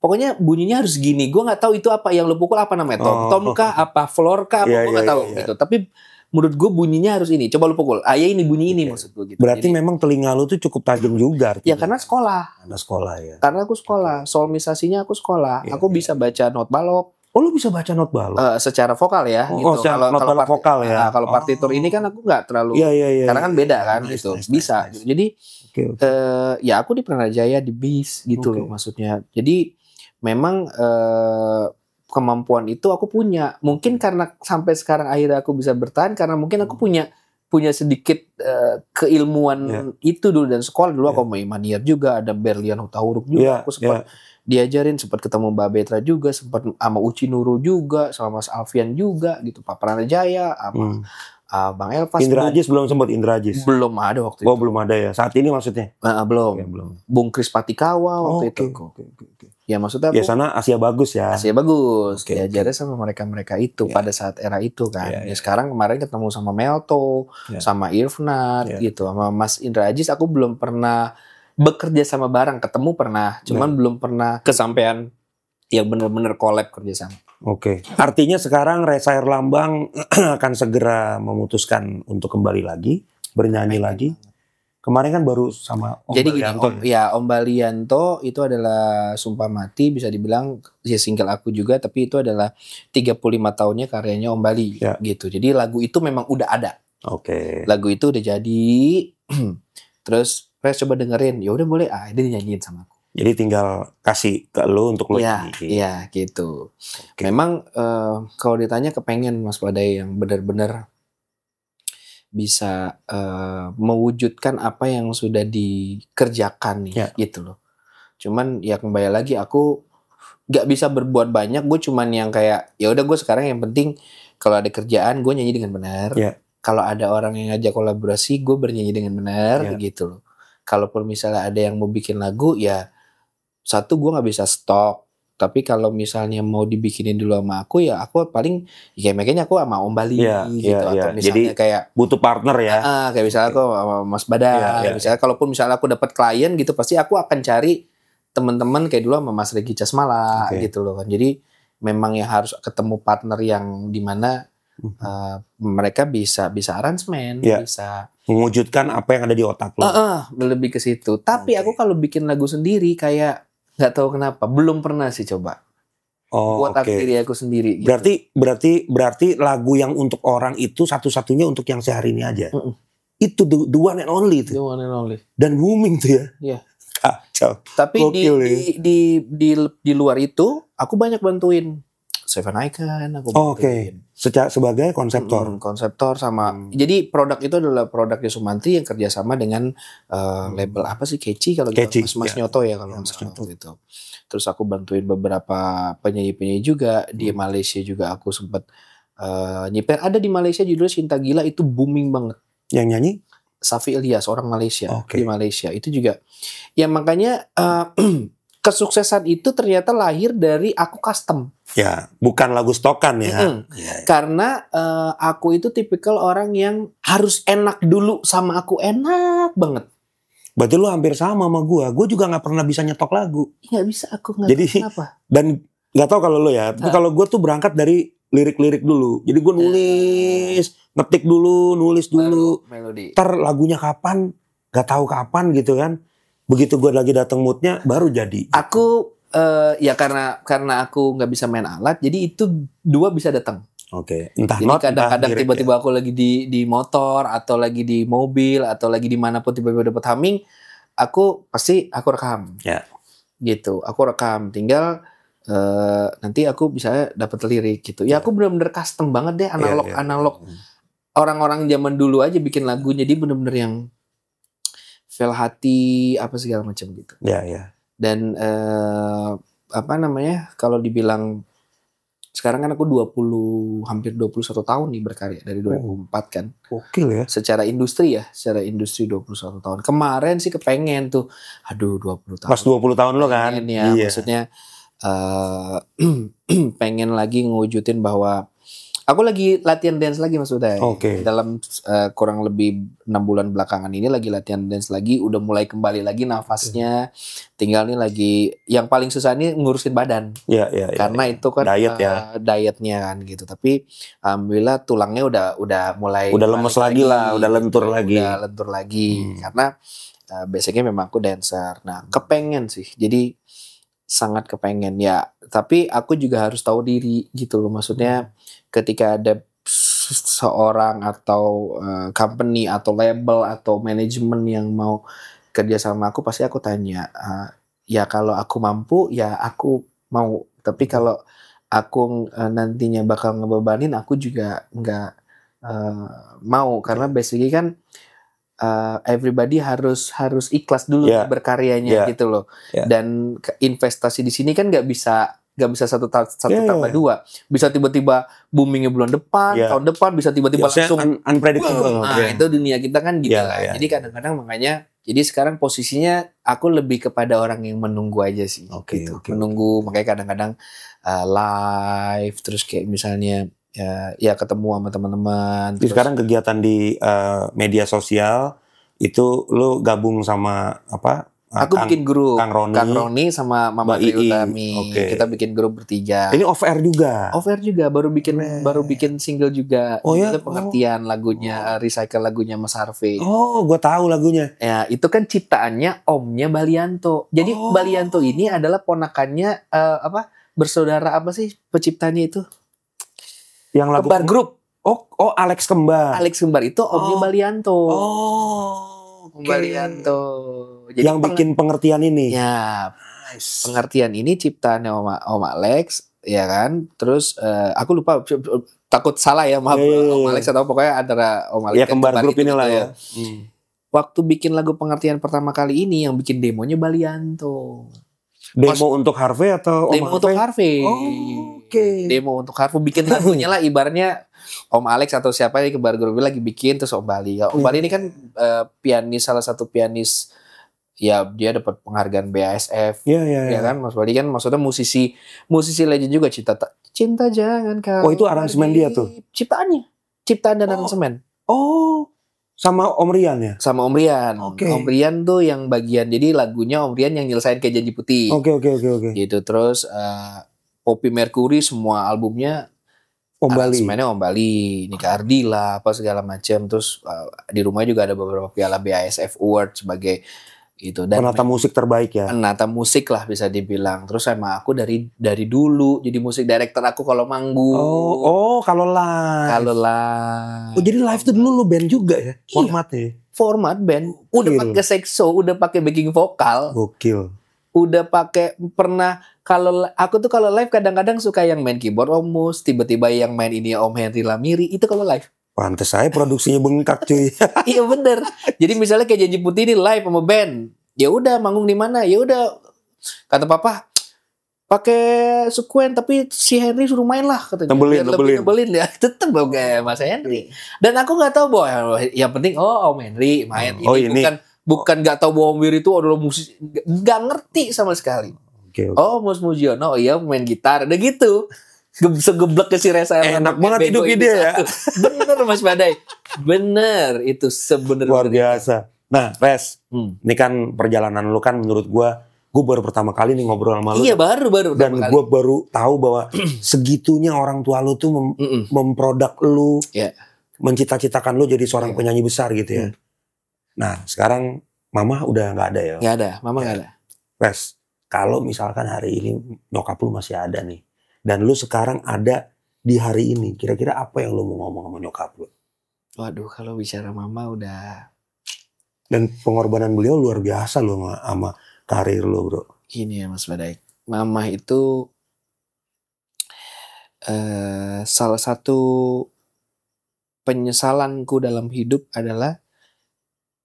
Pokoknya bunyinya harus gini. Gue nggak tahu itu apa yang lo pukul apa namanya, tom kah, apa floor kah, gue nggak tahu gitu. Tapi menurut gue bunyinya harus ini. Coba lo pukul. Ya ini bunyi ini maksud gue gitu. Berarti memang telinga lo tuh cukup tajam juga. Ya karena sekolah. Karena aku sekolah. Solmisasinya aku sekolah. Aku bisa baca not balok. Oh, lu bisa baca not balok? Secara vokal ya. Gitu. Kalau vokal ya. Kalau partitur ini kan aku nggak terlalu. Karena kan beda kan gitu. Bisa. Jadi ya aku di Pranajaya di BIS gitu loh maksudnya. Jadi memang kemampuan itu aku punya. Mungkin karena sampai sekarang akhirnya aku bisa bertahan karena mungkin aku punya sedikit keilmuan itu dulu dan sekolah dulu aku main Manier juga, ada Berlian Hutahuruk juga, aku sempat diajarin, sempat ketemu Mbak Betra juga, sempat sama Uci Nurul juga, sama Mas Alfian juga gitu, Pak Pranajaya, sama Bang Elvas. Indra Ajis belum sempat, Indra Ajis. Belum ada waktu Oh, itu. belum ada ya. Saat ini maksudnya? Belum. Oke, belum. Bung Kris Patikawa waktu itu. Oke. Ya maksudnya Ya aku sana Asia bagus ya. Asia bagus. Oke, Diajarnya sama mereka-mereka itu Ya. pada saat era itu kan. Ya. Ya sekarang kemarin ketemu sama Melto, Ya. sama Irfnat Ya. gitu. Sama Mas Indra Ajis aku belum pernah bekerja sama bareng, ketemu pernah, cuman belum pernah kesampaian yang benar-benar collab kerja sama. Oke. Artinya sekarang Reza Herlambang akan segera memutuskan untuk kembali lagi, bernyanyi lagi. Kemarin kan baru sama Om Jadi gini, Balianto. Om Balianto itu adalah Sumpah Mati, bisa dibilang ya single aku juga, tapi itu adalah 35 tahunnya karyanya Om Bali gitu. Jadi lagu itu memang udah ada. Oke. Lagu itu udah jadi. Terus Res coba dengerin, ya udah boleh, dia nyanyiin sama aku. Jadi tinggal kasih ke lo untuk lo nyanyi. Iya gitu. Memang kalau ditanya kepengen Mas Badai yang benar-benar bisa mewujudkan apa yang sudah dikerjakan nih, gitu loh. Cuman ya kembali lagi aku nggak bisa berbuat banyak. Gue cuman yang kayak ya udah gue sekarang yang penting kalau ada kerjaan gue nyanyi dengan benar. Kalau ada orang yang ngajak kolaborasi gue bernyanyi dengan benar, gitu loh. Kalaupun misalnya ada yang mau bikin lagu ya satu gue nggak bisa stok, tapi kalau misalnya mau dibikinin dulu sama aku ya aku paling ya makanya aku sama Om Bali gitu atau misalnya jadi, kayak butuh partner ya. Kayak misalnya aku sama Mas Badai, misalnya kalaupun misalnya aku dapat klien gitu pasti aku akan cari teman-teman kayak dulu sama Mas Regi Casmala gitu loh kan. Jadi memang yang harus ketemu partner yang dimana mereka bisa aransemen, bisa mewujudkan apa yang ada di otak lo. Lebih ke situ. Tapi aku kalau bikin lagu sendiri kayak nggak tahu kenapa belum pernah sih coba. Buat diri aku sendiri. Gitu. Berarti lagu yang untuk orang itu satu-satunya untuk yang sehari ini aja. Itu the one and only itu. The one and only. Dan booming tuh ya. Iya. Kacau. Tapi di luar itu aku banyak bantuin. Seven Icon aku bantuin. Sebagai konseptor. Konseptor sama. Jadi produk itu adalah produknya Sumantri yang kerjasama dengan label apa sih Keci kalau gitu. Mas Nyoto ya kalau Mas Nyoto gitu. Terus aku bantuin beberapa penyanyi-penyanyi juga di Malaysia juga aku sempat nyipir. Ada di Malaysia judulnya Cinta Gila itu booming banget. Yang nyanyi? Safi Ilyas orang Malaysia di Malaysia itu juga. Ya makanya kesuksesan itu ternyata lahir dari aku custom. Ya, bukan lagu stokan ya. Karena aku itu tipikal orang yang harus enak dulu sama aku, enak banget. Berarti lu hampir sama gue juga nggak pernah bisa nyetok lagu. Nggak bisa, aku nggak tahu kenapa. Dan nggak tahu kalau lu ya, tapi kalau gue tuh berangkat dari lirik-lirik dulu. Jadi gue nulis, ngetik dulu, nulis dulu. Melodi. Ntar lagunya kapan, nggak tahu kapan gitu kan. Begitu gue lagi datang moodnya, baru jadi. Aku ya karena aku nggak bisa main alat, jadi itu dua bisa datang. Entah jadi kadang-kadang tiba-tiba aku lagi di motor atau lagi di mobil atau lagi dimanapun tiba-tiba dapat humming, aku rekam. Gitu, aku rekam. Tinggal nanti aku bisa dapat lirik gitu. Ya aku benar-benar custom banget deh, analog. Orang-orang zaman dulu aja bikin lagu, jadi benar-benar yang feel hati apa segala macam gitu. Dan kalau dibilang sekarang kan aku hampir 21 tahun nih berkarya dari 2004 kan. Gokil ya. Secara industri 21 tahun. Kemarin sih kepengen tuh 20 tahun. Pas 20 tahun lo kan. Maksudnya pengen lagi ngewujudin bahwa aku lagi latihan dance lagi Mas Uday. Dalam kurang lebih 6 bulan belakangan ini lagi latihan dance lagi, udah mulai kembali lagi nafasnya. Tinggal nih lagi yang paling susah nih ngurusin badan. Karena itu kan dietnya kan gitu. Tapi alhamdulillah tulangnya udah mulai lemes lagi lah, udah lentur lagi. Karena basicnya memang aku dancer. Nah, kepengen sih. Jadi sangat kepengen ya, tapi aku juga harus tahu diri gitu loh. Maksudnya ketika ada seorang atau company atau label atau manajemen yang mau kerja sama aku, pasti aku tanya, ya kalau aku mampu ya aku mau, tapi kalau aku nantinya bakal ngebebanin aku juga nggak mau, karena basically kan everybody harus ikhlas dulu berkaryanya gitu loh. Dan investasi di sini kan nggak bisa nggak bisa satu Iya, tambah iya. dua, bisa tiba-tiba boomingnya bulan depan, Iya. tahun depan bisa tiba-tiba Biasanya langsung. unpredictable. Nah Iya. itu dunia kita kan gitu Iya, kan. iya, Jadi iya. kadang-kadang makanya, jadi sekarang posisinya aku lebih kepada orang yang menunggu aja sih. Oke, Gitu. oke, Menunggu, makanya kadang-kadang live, terus kayak misalnya ya ketemu sama teman-teman. Jadi Terus sekarang kegiatan di media sosial itu lu gabung sama apa? aku bikin grup, Kang Roni, sama Mama Mbak Tri Ii. Utami. Oke. Kita bikin grup bertiga. Ini off air juga. Off air juga, baru bikin single juga. Oh ya? Itu pengertian lagunya, recycle lagunya Mas Harvey. Oh, gue tahu lagunya. Ya, itu kan ciptaannya omnya Balianto. Jadi Oh. Balianto ini adalah ponakannya bersaudara apa sih penciptanya itu? Yang lagu Kembar Group. Oh, Alex Kembar. Alex Kembar itu omnya Balianto. Oh, Om oke. Balianto. Jadi Yang bikin pengertian ini. ya, Nice. pengertian ini ciptaannya Om Alex, ya kan? Terus aku lupa, takut salah ya, maaf. Iya. Om Alex atau pokoknya antara Om Alex Ya dan Kembar Group itu inilah gitu. ya. Waktu bikin lagu pengertian pertama kali ini yang bikin demonya Balianto. Demo untuk Harvey atau Om Demo untuk Harvey. Oh, oke. Demo untuk Harvey, bikin lagunya lah ibaratnya Om Alex atau siapa yang Kembar Group lagi bikin, terus Om Bali. Om Bali ini kan pianis, salah satu pianis, ya dia dapat penghargaan BASF. Iya. Ya kan, Mas Bali kan maksudnya musisi legend juga. Cinta jangan kau. Oh, itu aransemen dia tuh? Ciptaan dan aransemen. Oh, sama Om Rian ya? Sama Om Rian. Oke. Om Rian tuh yang bagian, jadi lagunya Om Rian yang nyelesain kayak Janji Putih. Oke. Gitu. Terus Poppy Mercury semua albumnya Om Bali. aransemennya Om Bali, Nika Ardila, apa segala macam. Terus di rumah juga ada beberapa piala BASF Award sebagai gitu, dan Penata musik terbaik ya. penata musik lah bisa dibilang. Terus sama aku dari dulu jadi musik director aku kalau manggung. Oh, kalau live. Kalau live. Oh, jadi live tuh dulu lu band juga ya? Iya. Formatnya. Format band, udah Gokil. pakai saxo, udah pakai backing vokal, Gokil. udah pakai, pernah kalau aku tuh kalau live kadang-kadang suka yang main keyboard Om Mus, tiba-tiba yang main ini Om Henry Lamiri, itu kalau live. Pantes saya produksinya bengkak cuy. Iya bener. Jadi misalnya kayak Janji Putih ini live sama band, ya udah manggung di mana, ya udah kata papa pakai sekuen tapi si Henry suruh main lah katanya. Nebelin, Biar lebih nebelin ya. Tetep dong kayak Mas Henry. Dan aku nggak tahu bahwa yang penting Om Henry main. Oh, ini ini. bukan nggak tahu bahwa Om Henry itu adalah musisi, nggak ngerti sama sekali. Oke. Oh, Mus Mujiono, iya main gitar, udah gitu. Segeblek ke si Reza. Enak banget hidupnya dia ya. Bener Mas Badai. Bener, itu sebenarnya Luar biasa. Nah, Res, Hmm. ini kan perjalanan lu kan menurut gue baru pertama kali nih ngobrol sama lu. Iya baru Dan pertama kali. gue baru tahu bahwa segitunya orang tua lu tuh memproduk lu, Iya. mencita-citakan lu jadi seorang Iya. penyanyi besar gitu ya. Nah, sekarang mama udah nggak ada ya. Nggak ada, mama nggak ada. Res, kalau misalkan hari ini nyokap lu masih ada nih, dan lu sekarang ada di hari ini, kira-kira apa yang lu mau ngomong sama nyokap lu? Waduh, kalau bicara mama udah Dan pengorbanan beliau luar biasa lu sama karir lu, bro. gini ya Mas Badai. Mama itu salah satu penyesalanku dalam hidup adalah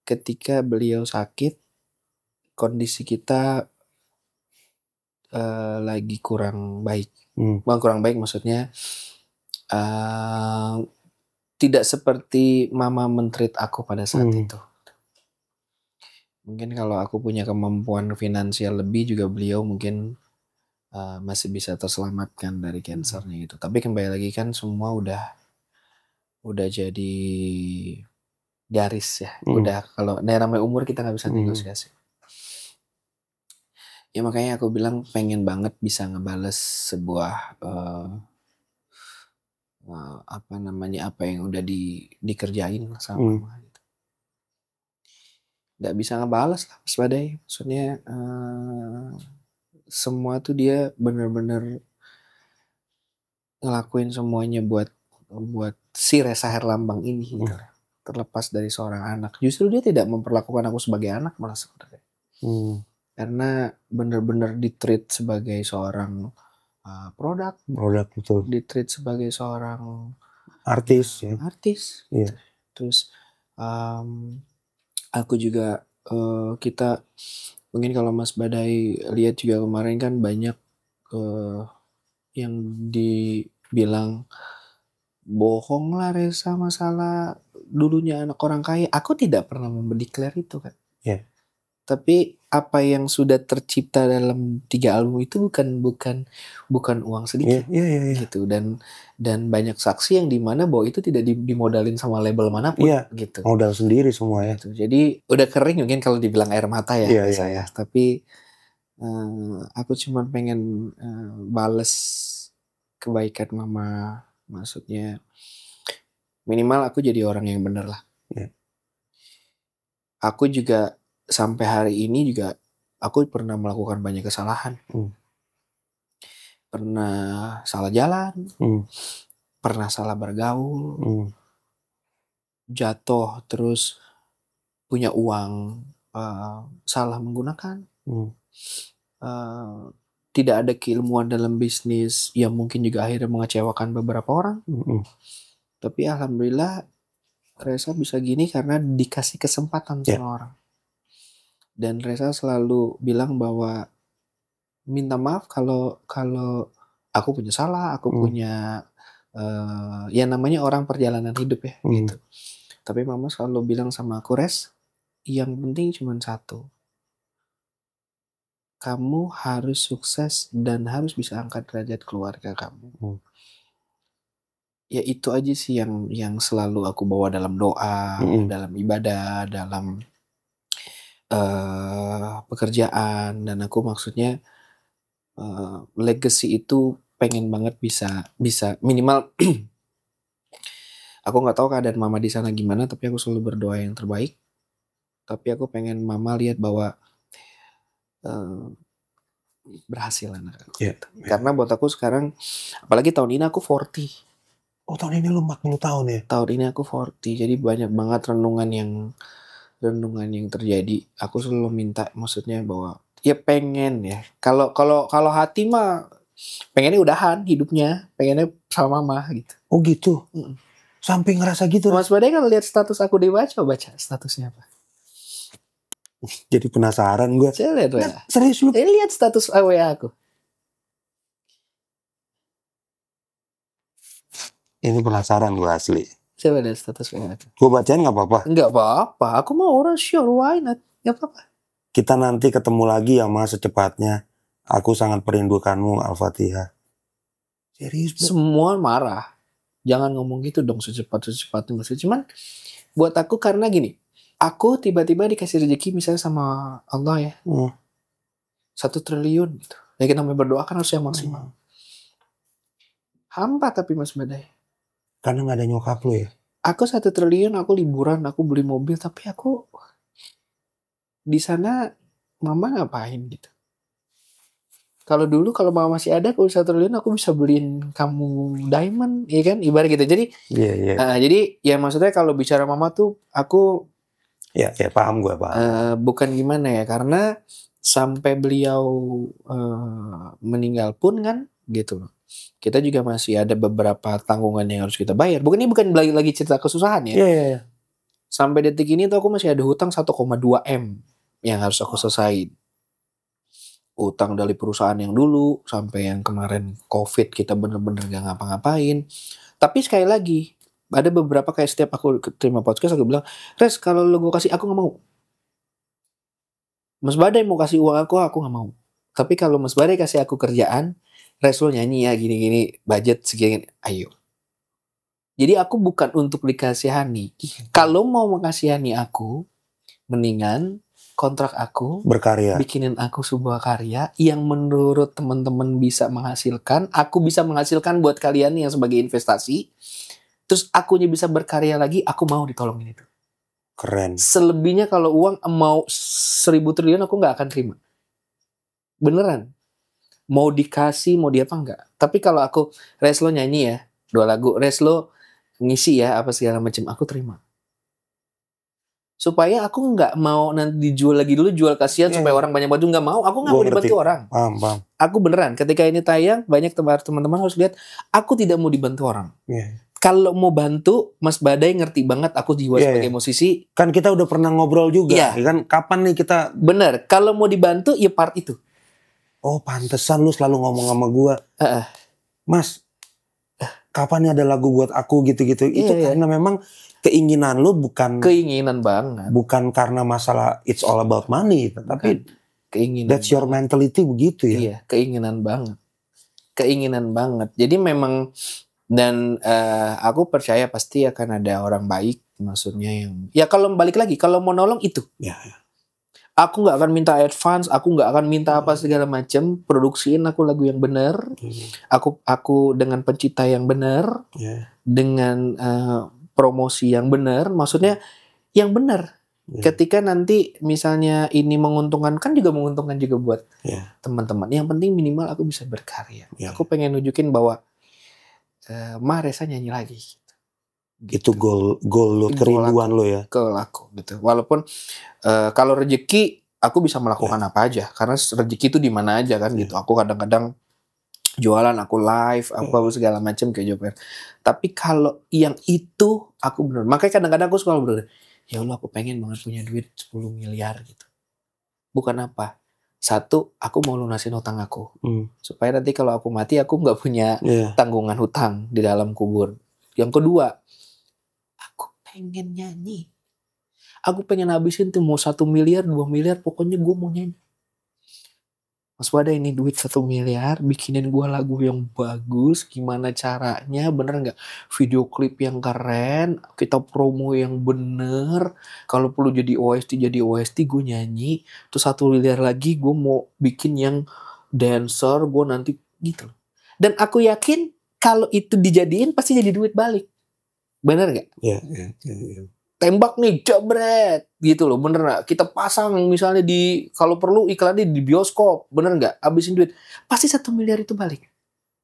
ketika beliau sakit, kondisi kita lagi kurang baik. Bukan kurang baik, maksudnya tidak seperti mama men-treat aku pada saat itu. Mungkin kalau aku punya kemampuan finansial lebih juga beliau mungkin masih bisa terselamatkan dari kansernya gitu. Tapi kembali lagi kan semua udah jadi garis ya. Udah, kalau namanya umur kita nggak bisa negosiasi. Ya makanya aku bilang pengen banget bisa ngebales sebuah apa yang udah dikerjain sama mama gitu. Nggak bisa ngebales lah Mas Badai. Maksudnya semua tuh dia bener-bener ngelakuin semuanya buat si Reza Herlambang ini gitu. Terlepas dari seorang anak, justru dia tidak memperlakukan aku sebagai anak malah sebenarnya. Karena bener-bener ditreat sebagai seorang produk betul. Ditreat sebagai seorang artis ya. Artis. Iya. Terus aku juga kita mungkin kalau Mas Badai lihat juga kemarin kan banyak yang dibilang bohong lah Reza masalah dulunya anak orang kaya. Aku tidak pernah mendeklar itu kan. Iya. Tapi apa yang sudah tercipta dalam 3 album itu bukan uang sedikit. Iya. Gitu. Dan banyak saksi yang dimana bahwa itu tidak dimodalin sama label manapun. Iya. Gitu. Modal sendiri semua ya. Gitu. Jadi udah kering mungkin kalau dibilang air mata ya. Iya. Tapi aku cuma pengen bales kebaikan mama. Maksudnya minimal aku jadi orang yang bener lah. Iya. Aku juga sampai hari ini juga aku pernah melakukan banyak kesalahan. Pernah salah jalan. Pernah salah bergaul. Jatuh terus punya uang salah menggunakan. Tidak ada keilmuan dalam bisnis yang mungkin juga akhirnya mengecewakan beberapa orang. Tapi alhamdulillah Reza bisa gini karena dikasih kesempatan sama orang. Dan Reza selalu bilang bahwa minta maaf kalau aku punya salah, aku punya ya namanya orang perjalanan hidup ya gitu. Tapi mama selalu bilang sama aku, Res, yang penting cuma satu. Kamu harus sukses dan harus bisa angkat derajat keluarga kamu. Ya itu aja sih yang selalu aku bawa dalam doa, dalam ibadah, dalam pekerjaan. Dan aku maksudnya legacy itu pengen banget bisa minimal aku nggak tahu keadaan mama di sana gimana, tapi aku selalu berdoa yang terbaik. Tapi aku pengen mama lihat bahwa berhasil anak aku. Karena buat aku sekarang, apalagi tahun ini aku 40. Oh, tahun ini lu 40 tahun ya? Tahun ini aku 40, jadi banyak banget renungan yang terjadi. Aku selalu minta, maksudnya bahwa ya pengen ya. Kalau hati mah pengennya udahan hidupnya, pengennya sama mama gitu. Oh gitu. Sampai ngerasa gitu. Mas Badai kalau lihat status aku baca statusnya apa? Jadi penasaran gue. Saya lihat ya. Serius lu? Lihat status WA aku. Ini penasaran gue asli. Coba lihat status WA aku. Gue bacain gak apa-apa? Enggak apa-apa. Aku mau orang sure, why not? Gak apa-apa. Kita nanti ketemu lagi ya mas secepatnya. Aku sangat merindukanmu, Al-Fatihah. Serius? Semua marah. Jangan ngomong gitu dong secepat-cepatnya. Cuman buat aku karena gini. Aku tiba-tiba dikasih rezeki misalnya sama Allah ya. 1 triliun gitu. Ya kita berdoa kan harus yang maksimal. Hampa tapi Mas Badai. Karena gak ada nyokap lu ya? Aku 1 triliun, aku liburan, aku beli mobil. Tapi aku di sana mama ngapain gitu. Kalau dulu kalau mama masih ada, kalau 1 triliun aku bisa beliin kamu diamond, ya kan? Ibarat gitu. Jadi, jadi ya maksudnya kalau bicara mama tuh aku ya paham gue paham. Bukan gimana ya, karena sampai beliau meninggal pun kan gitu. Kita juga masih ada beberapa tanggungan yang harus kita bayar. Ini bukan lagi cerita kesusahan ya. Iya. Sampai detik ini tuh aku masih ada hutang 1,2 M yang harus aku selesaiin. Utang dari perusahaan yang dulu sampai yang kemarin COVID kita bener-bener gak ngapa-ngapain. Tapi sekali lagi ada beberapa kayak setiap aku terima podcast aku bilang, Res kalau lo gue kasih aku gak mau. Mas Badai mau kasih uang aku gak mau. Tapi kalau Mas Badai kasih aku kerjaan, Res lo nyanyi ya gini-gini, budget segini, ayo. Jadi aku bukan untuk dikasihani. Kalau mau mengasihani aku, mendingan kontrak aku, berkarya, bikinin aku sebuah karya yang menurut teman-teman bisa menghasilkan, aku bisa menghasilkan buat kalian yang sebagai investasi. Terus akunya bisa berkarya lagi, aku mau ditolongin itu. Keren. Selebihnya kalau uang mau 1.000 triliun aku gak akan terima. Beneran. Mau dikasih, mau dia apa enggak. Tapi kalau aku, Res lo nyanyi ya, 2 lagu, Res lo ngisi ya, apa segala macam, aku terima. Supaya aku nggak mau nanti dijual lagi dulu, jual kasihan supaya orang banyak bantu, nggak mau. Aku nggak mau dibantu orang. Paham. Aku beneran, ketika ini tayang, banyak teman-teman harus lihat, aku tidak mau dibantu orang. Kalau mau bantu, Mas Badai ngerti banget aku jiwa sebagai musisi. Kan kita udah pernah ngobrol juga, ya kan? Kapan nih kita? Bener, kalau mau dibantu, ya part itu. Oh, pantesan lu selalu ngomong sama gua. Mas, kapan nih ada lagu buat aku gitu-gitu. Itu karena memang keinginan lu bukan keinginan banget. Bukan karena masalah it's all about money, tapi keinginan. That's your mentality begitu ya. Iya, keinginan banget. Jadi memang dan aku percaya pasti akan ada orang baik, maksudnya yang ya kalau balik lagi kalau mau nolong itu. Ya. Aku nggak akan minta advance, aku nggak akan minta apa segala macam, produksiin aku lagu yang benar. Aku dengan pencipta yang benar, dengan promosi yang benar, maksudnya yang benar. Ketika nanti misalnya ini menguntungkan, kan juga menguntungkan juga buat teman-teman. Yang penting minimal aku bisa berkarya. Aku pengen nunjukin bahwa Resa nyanyi lagi. Itu goal lo, kerinduan lo ya. Goal aku gitu. Walaupun kalau rezeki aku bisa melakukan apa aja, karena rezeki itu di mana aja kan gitu. Aku kadang-kadang jualan, aku live, aku segala macam kayak Joker. Tapi kalau yang itu aku bener. Makanya kadang-kadang aku suka bener. Ya Allah, aku pengen banget punya duit 10 miliar gitu. Bukan apa? Satu, aku mau lunasin hutang aku. Supaya nanti kalau aku mati, aku gak punya tanggungan hutang di dalam kubur. Yang kedua, aku pengen nyanyi. Aku pengen habisin tuh mau 1 miliar, 2 miliar, pokoknya gue mau nyanyi. Mas Wada, ini duit 1 miliar, bikinin gue lagu yang bagus, gimana caranya, bener gak? Video klip yang keren, kita promo yang bener, kalau perlu jadi OST, gue nyanyi, terus 1 miliar lagi gue mau bikin yang dancer, gue nanti gitu. Dan aku yakin kalau itu dijadiin pasti jadi duit balik. Bener gak? Iya. Tembak nih, jabret gitu loh, bener gak? Kita pasang misalnya di, kalau perlu iklannya di bioskop, bener gak? Habisin duit, pasti 1 miliar itu balik.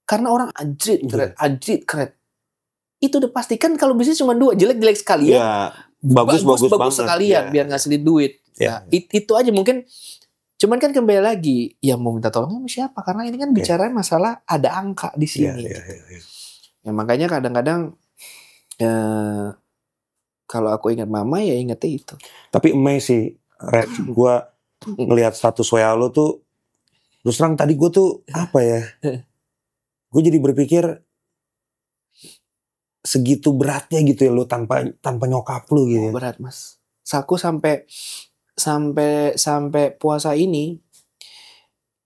Karena orang anjrit keren. Itu udah pasti. Kan kalau bisnis cuma 2, jelek-jelek sekalian, bagus sekalian, biar ngasilin duit. Nah, itu aja mungkin. Cuman kan kembali lagi, ya mau minta tolong sama siapa? Karena ini kan bicara masalah ada angka di sini. Ya makanya kadang-kadang kalau aku ingat mama ya ingetnya itu. Tapi amazing sih, Red, gue ngelihat status WA lo tuh, terus terang tadi gue tuh apa ya? Gue jadi berpikir segitu beratnya gitu ya lo tanpa nyokap lo gitu. Berat mas. Aku sampai puasa ini,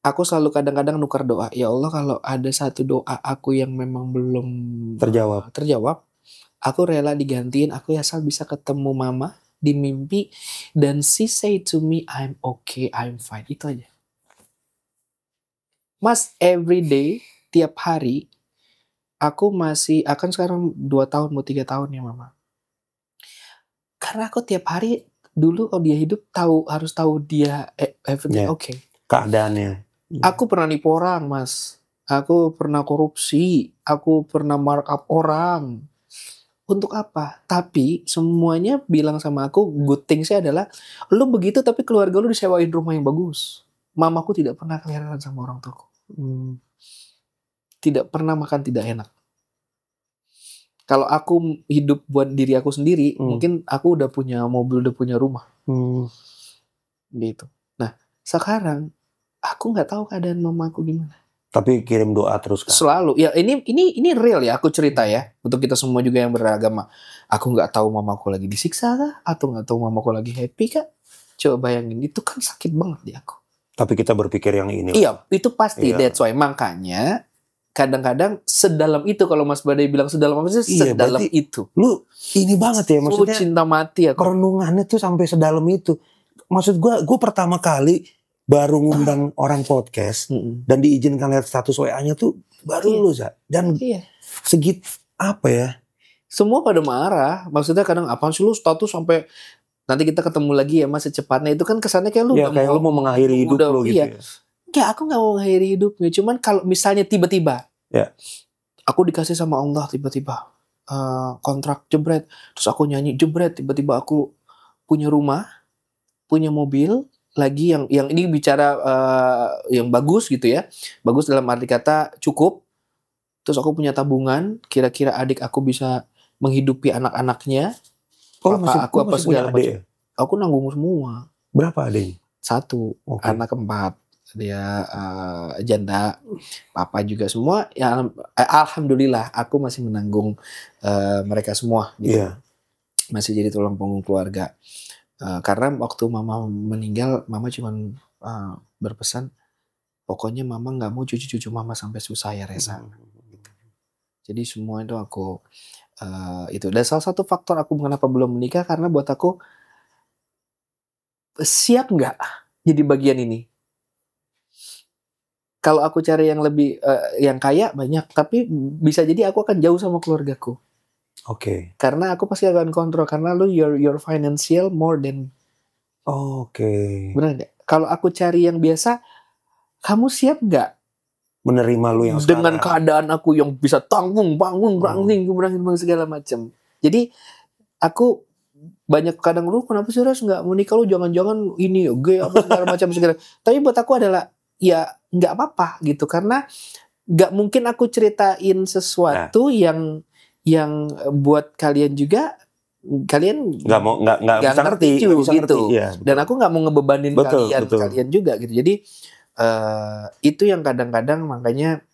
aku selalu kadang-kadang nukar doa. Ya Allah, kalau ada satu doa aku yang memang belum terjawab, aku rela digantiin, aku asal bisa ketemu mama di mimpi dan she say to me, I'm okay, I'm fine. Itu aja. Mas, every day, tiap hari, aku masih, akan sekarang 2 tahun, mau 3 tahun ya mama. Karena aku tiap hari, dulu kalau dia hidup, harus tahu dia everything okay. Keadaannya. Aku pernah nipu orang, mas. Aku pernah korupsi, aku pernah markup orang. Untuk apa? Tapi semuanya bilang sama aku, good things-nya adalah lu begitu tapi keluarga lu disewain rumah yang bagus. Mamaku tidak pernah keliaran sama orang tuaku. Tidak pernah makan tidak enak. Kalau aku hidup buat diri aku sendiri, mungkin aku udah punya mobil, udah punya rumah. Gitu. Nah, sekarang aku nggak tahu keadaan mamaku gimana. Tapi kirim doa terus kan? Selalu. Ya ini real ya, aku cerita ya. Untuk kita semua juga yang beragama. Aku gak tahu mamaku lagi disiksa kah? Atau gak tahu mamaku lagi happy kah? Coba bayangin, itu kan sakit banget di aku. Tapi kita berpikir yang ini. Iya, itu pasti. That's why. Makanya, kadang-kadang sedalam itu, kalau Mas Badai bilang sedalam apa sih? Sedalam itu. Lu ini banget ya, maksudnya. Lu cinta mati aku. Perenungannya tuh sampai sedalam itu. Maksud gue pertama kali baru ngundang orang podcast dan diizinkan lihat status WA-nya tuh baru lu, Za. Dan apa ya? Semua pada marah. Maksudnya kadang apaan sih lu status sampai nanti kita ketemu lagi ya Mas secepatnya. Itu kan kesannya kayak lu kayak lu mau mengakhiri hidup lu gitu ya. Enggak, aku gak mau mengakhiri hidupnya. Cuman kalau misalnya tiba-tiba aku dikasih sama Allah tiba-tiba kontrak jebret, terus aku nyanyi jebret, tiba-tiba aku punya rumah, punya mobil lagi yang ini bicara yang bagus gitu ya. Bagus dalam arti kata cukup. Terus aku punya tabungan, kira-kira adik aku bisa menghidupi anak-anaknya. Papa aku apa segala macam. Aku nanggung semua. Berapa adiknya? 1, anak 4. janda, papa juga semua. Ya alhamdulillah aku masih menanggung mereka semua gitu. Iya. Masih jadi tulang punggung keluarga. Karena waktu mama meninggal, mama cuman berpesan, pokoknya mama nggak mau cucu-cucu mama sampai susah ya Reza. Jadi semua itu aku itu. Dan salah satu faktor aku kenapa belum menikah karena buat aku siap nggak jadi bagian ini. Kalau aku cari yang lebih yang kaya banyak, tapi bisa jadi aku akan jauh sama keluargaku. Oke. Karena aku pasti akan kontrol karena lu your financial more than. Oke. Benar nggak? Kalau aku cari yang biasa, kamu siap nggak Menerima lu yang dengan sekarang. keadaan aku yang bisa tanggung, bangun segala macam. Jadi aku banyak kadang lu kenapa sih Ras nggak menikah, lu jangan-jangan ini gay apa segala macam segala. Tapi buat aku adalah ya nggak apa-apa gitu karena nggak mungkin aku ceritain sesuatu yang buat kalian juga kalian nggak bisa ngerti gitu. Ya, dan aku nggak mau ngebebanin betul. kalian juga gitu. Jadi itu yang kadang-kadang makanya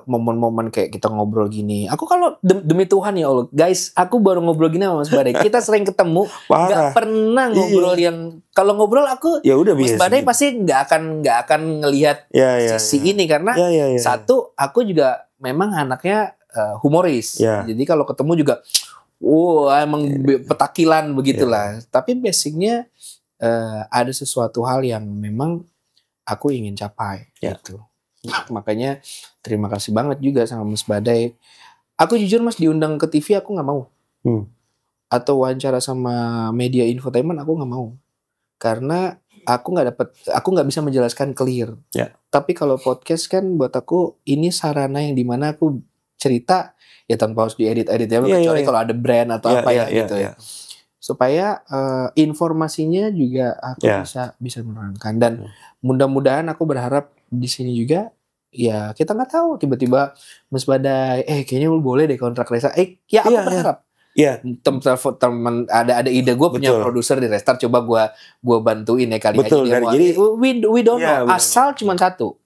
momen-momen kayak kita ngobrol gini. Aku kalau demi Tuhan ya Allah, guys, aku baru ngobrol gini sama Mas Badai. Kita sering ketemu, nggak pernah ngobrol yang kalau ngobrol aku ya udah Mas Badai pasti nggak akan ngelihat sisi ini karena satu aku juga memang anaknya humoris. Jadi kalau ketemu juga, emang petakilan begitulah. Tapi basicnya ada sesuatu hal yang memang aku ingin capai gitu. Makanya terima kasih banget juga sama Mas Badai. Aku jujur Mas diundang ke TV aku nggak mau. Atau wawancara sama media infotainment aku nggak mau. Karena aku nggak bisa menjelaskan clear. Tapi kalau podcast kan buat aku ini sarana yang dimana aku cerita ya tanpa harus diedit-edit ya. Kecuali kalau ada brand atau gitu ya. Supaya informasinya juga aku bisa menerangkan. Dan mudah-mudahan aku berharap di sini juga ya kita nggak tahu tiba-tiba Mas Badai kayaknya lu boleh deh kontrak Reza aku berharap teman ada ide gue punya produser di Restart coba gue bantuin ya kali aja dia jadi we don't know asal cuma satu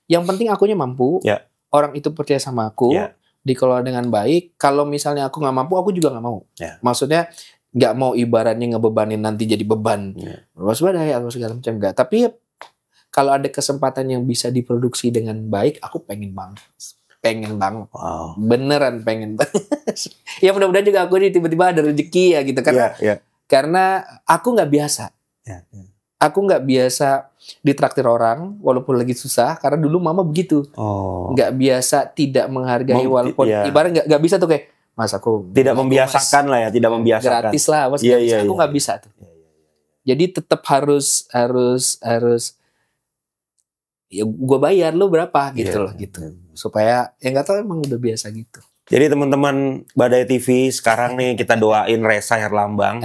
yang penting akunya mampu orang itu percaya sama aku dikelola dengan baik. Kalau misalnya aku nggak mampu aku juga nggak mau maksudnya nggak mau ibaratnya ngebebanin nanti jadi beban Mas Badai atau segala macam enggak. Tapi kalau ada kesempatan yang bisa diproduksi dengan baik, aku pengen banget. Wow. Beneran pengen banget. Ya mudah-mudahan juga aku ini tiba-tiba ada rezeki ya gitu. Karena aku nggak biasa. Aku nggak biasa ditraktir orang walaupun lagi susah. Karena dulu mama begitu. Nggak biasa tidak menghargai walaupun ibarat nggak bisa tuh kayak Mas aku tidak membiasakan lah ya, tidak membiasakan. Gratis lah, Mas. Aku nggak bisa tuh. Jadi tetap harus ya gue bayar lo berapa gitu loh gitu supaya ya nggak tahu emang udah biasa gitu. Jadi teman-teman Badai TV sekarang nih kita doain Reza Herlambang.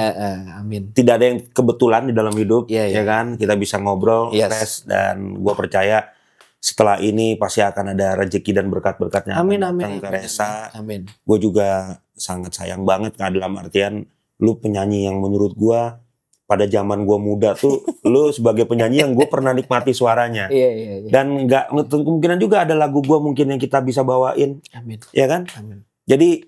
Amin. Tidak ada yang kebetulan di dalam hidup ya kan kita bisa ngobrol Rez dan gue percaya setelah ini pasti akan ada rezeki dan berkat-berkatnya datang ke Reza. Amin. Gue juga sangat sayang banget dalam artian lu penyanyi yang menurut gue pada zaman gue muda tuh lu sebagai penyanyi yang gue pernah nikmati suaranya. Dan nggak kemungkinan juga ada lagu gue mungkin yang kita bisa bawain. Amin. Ya kan? Amin. Jadi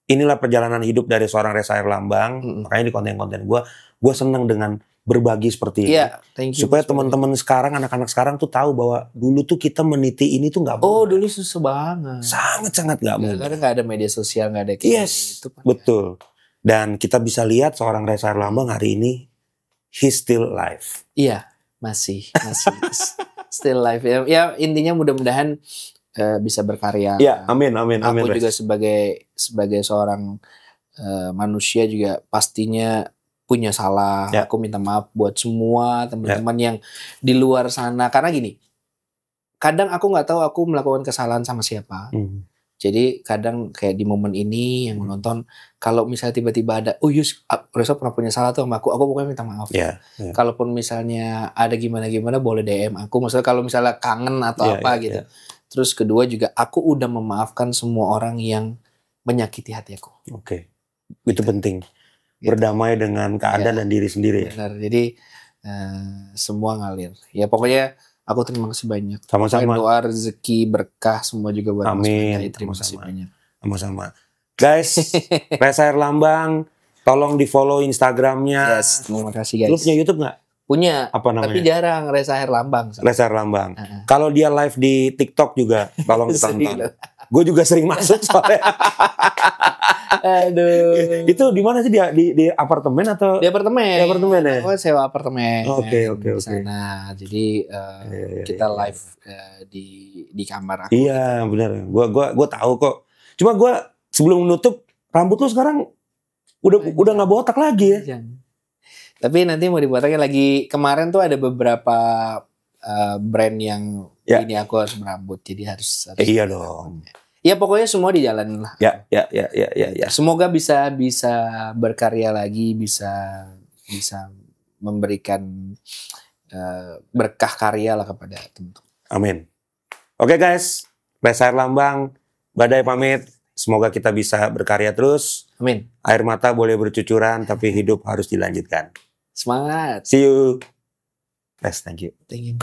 inilah perjalanan hidup dari seorang Reza Herlambang. Makanya di konten-konten gue seneng dengan berbagi seperti ini. Thank you. Supaya teman-teman sekarang, anak-anak sekarang tuh tahu bahwa dulu tuh kita meniti ini tuh nggak mudah. Dulu susah banget. Sangat-sangat nggak mudah. Karena nggak ada media sosial, nggak ada gitu. Betul. Dan kita bisa lihat seorang Reza Herlambang hari ini he's still alive. Iya, masih still alive. Ya intinya mudah-mudahan bisa berkarya. Ya, amin. Aku juga sebagai seorang manusia juga pastinya punya salah. Aku minta maaf buat semua teman-teman yang di luar sana. Karena gini, kadang aku nggak tahu aku melakukan kesalahan sama siapa. Jadi kadang kayak di momen ini yang menonton, kalau misalnya tiba-tiba ada, Reza pernah punya salah tuh sama aku pokoknya minta maaf. Kalaupun misalnya ada gimana-gimana boleh DM aku. Maksudnya kalau misalnya kangen atau gitu. Terus kedua juga aku udah memaafkan semua orang yang menyakiti hati aku. Itu penting. Berdamai dengan keadaan dan diri sendiri. Benar. Jadi semua ngalir. Ya pokoknya aku terima kasih banyak. Sama-sama. Doa rezeki berkah semua juga buat Mas Amin. Bandai. Terima kasih Sama-sama. banyak. Sama-sama. Guys, Reza Herlambang, tolong di follow Instagramnya. Yes, terima kasih guys. Lu punya YouTube nggak? Punya, Apa namanya? tapi jarang. Reza Herlambang. Reza Herlambang. Kalau dia live di TikTok juga, tolong ditonton. Gue juga sering masuk soalnya. Aduh. Itu di mana sih dia di apartemen atau? Di apartemen. Di apartemen ya? Aku sewa apartemen. Oke. Di sana. Jadi kita live di kamar aku. Iya, benar. Gua tahu kok. Cuma gua sebelum menutup, rambut lu sekarang udah nggak botak lagi ya. Tapi nanti mau dibotakin lagi. Kemarin tuh ada beberapa brand yang ini aku harus berambut. Jadi harus iya dong. Ya pokoknya semua dijalanin lah. Ya. Semoga bisa berkarya lagi, bisa memberikan berkah karya lah kepada teman-teman. Amin. Oke guys, Reza Herlambang, Badai pamit. Semoga kita bisa berkarya terus. Amin. Air mata boleh bercucuran, tapi hidup harus dilanjutkan. Semangat. See you. Guys, thank you. Thank you.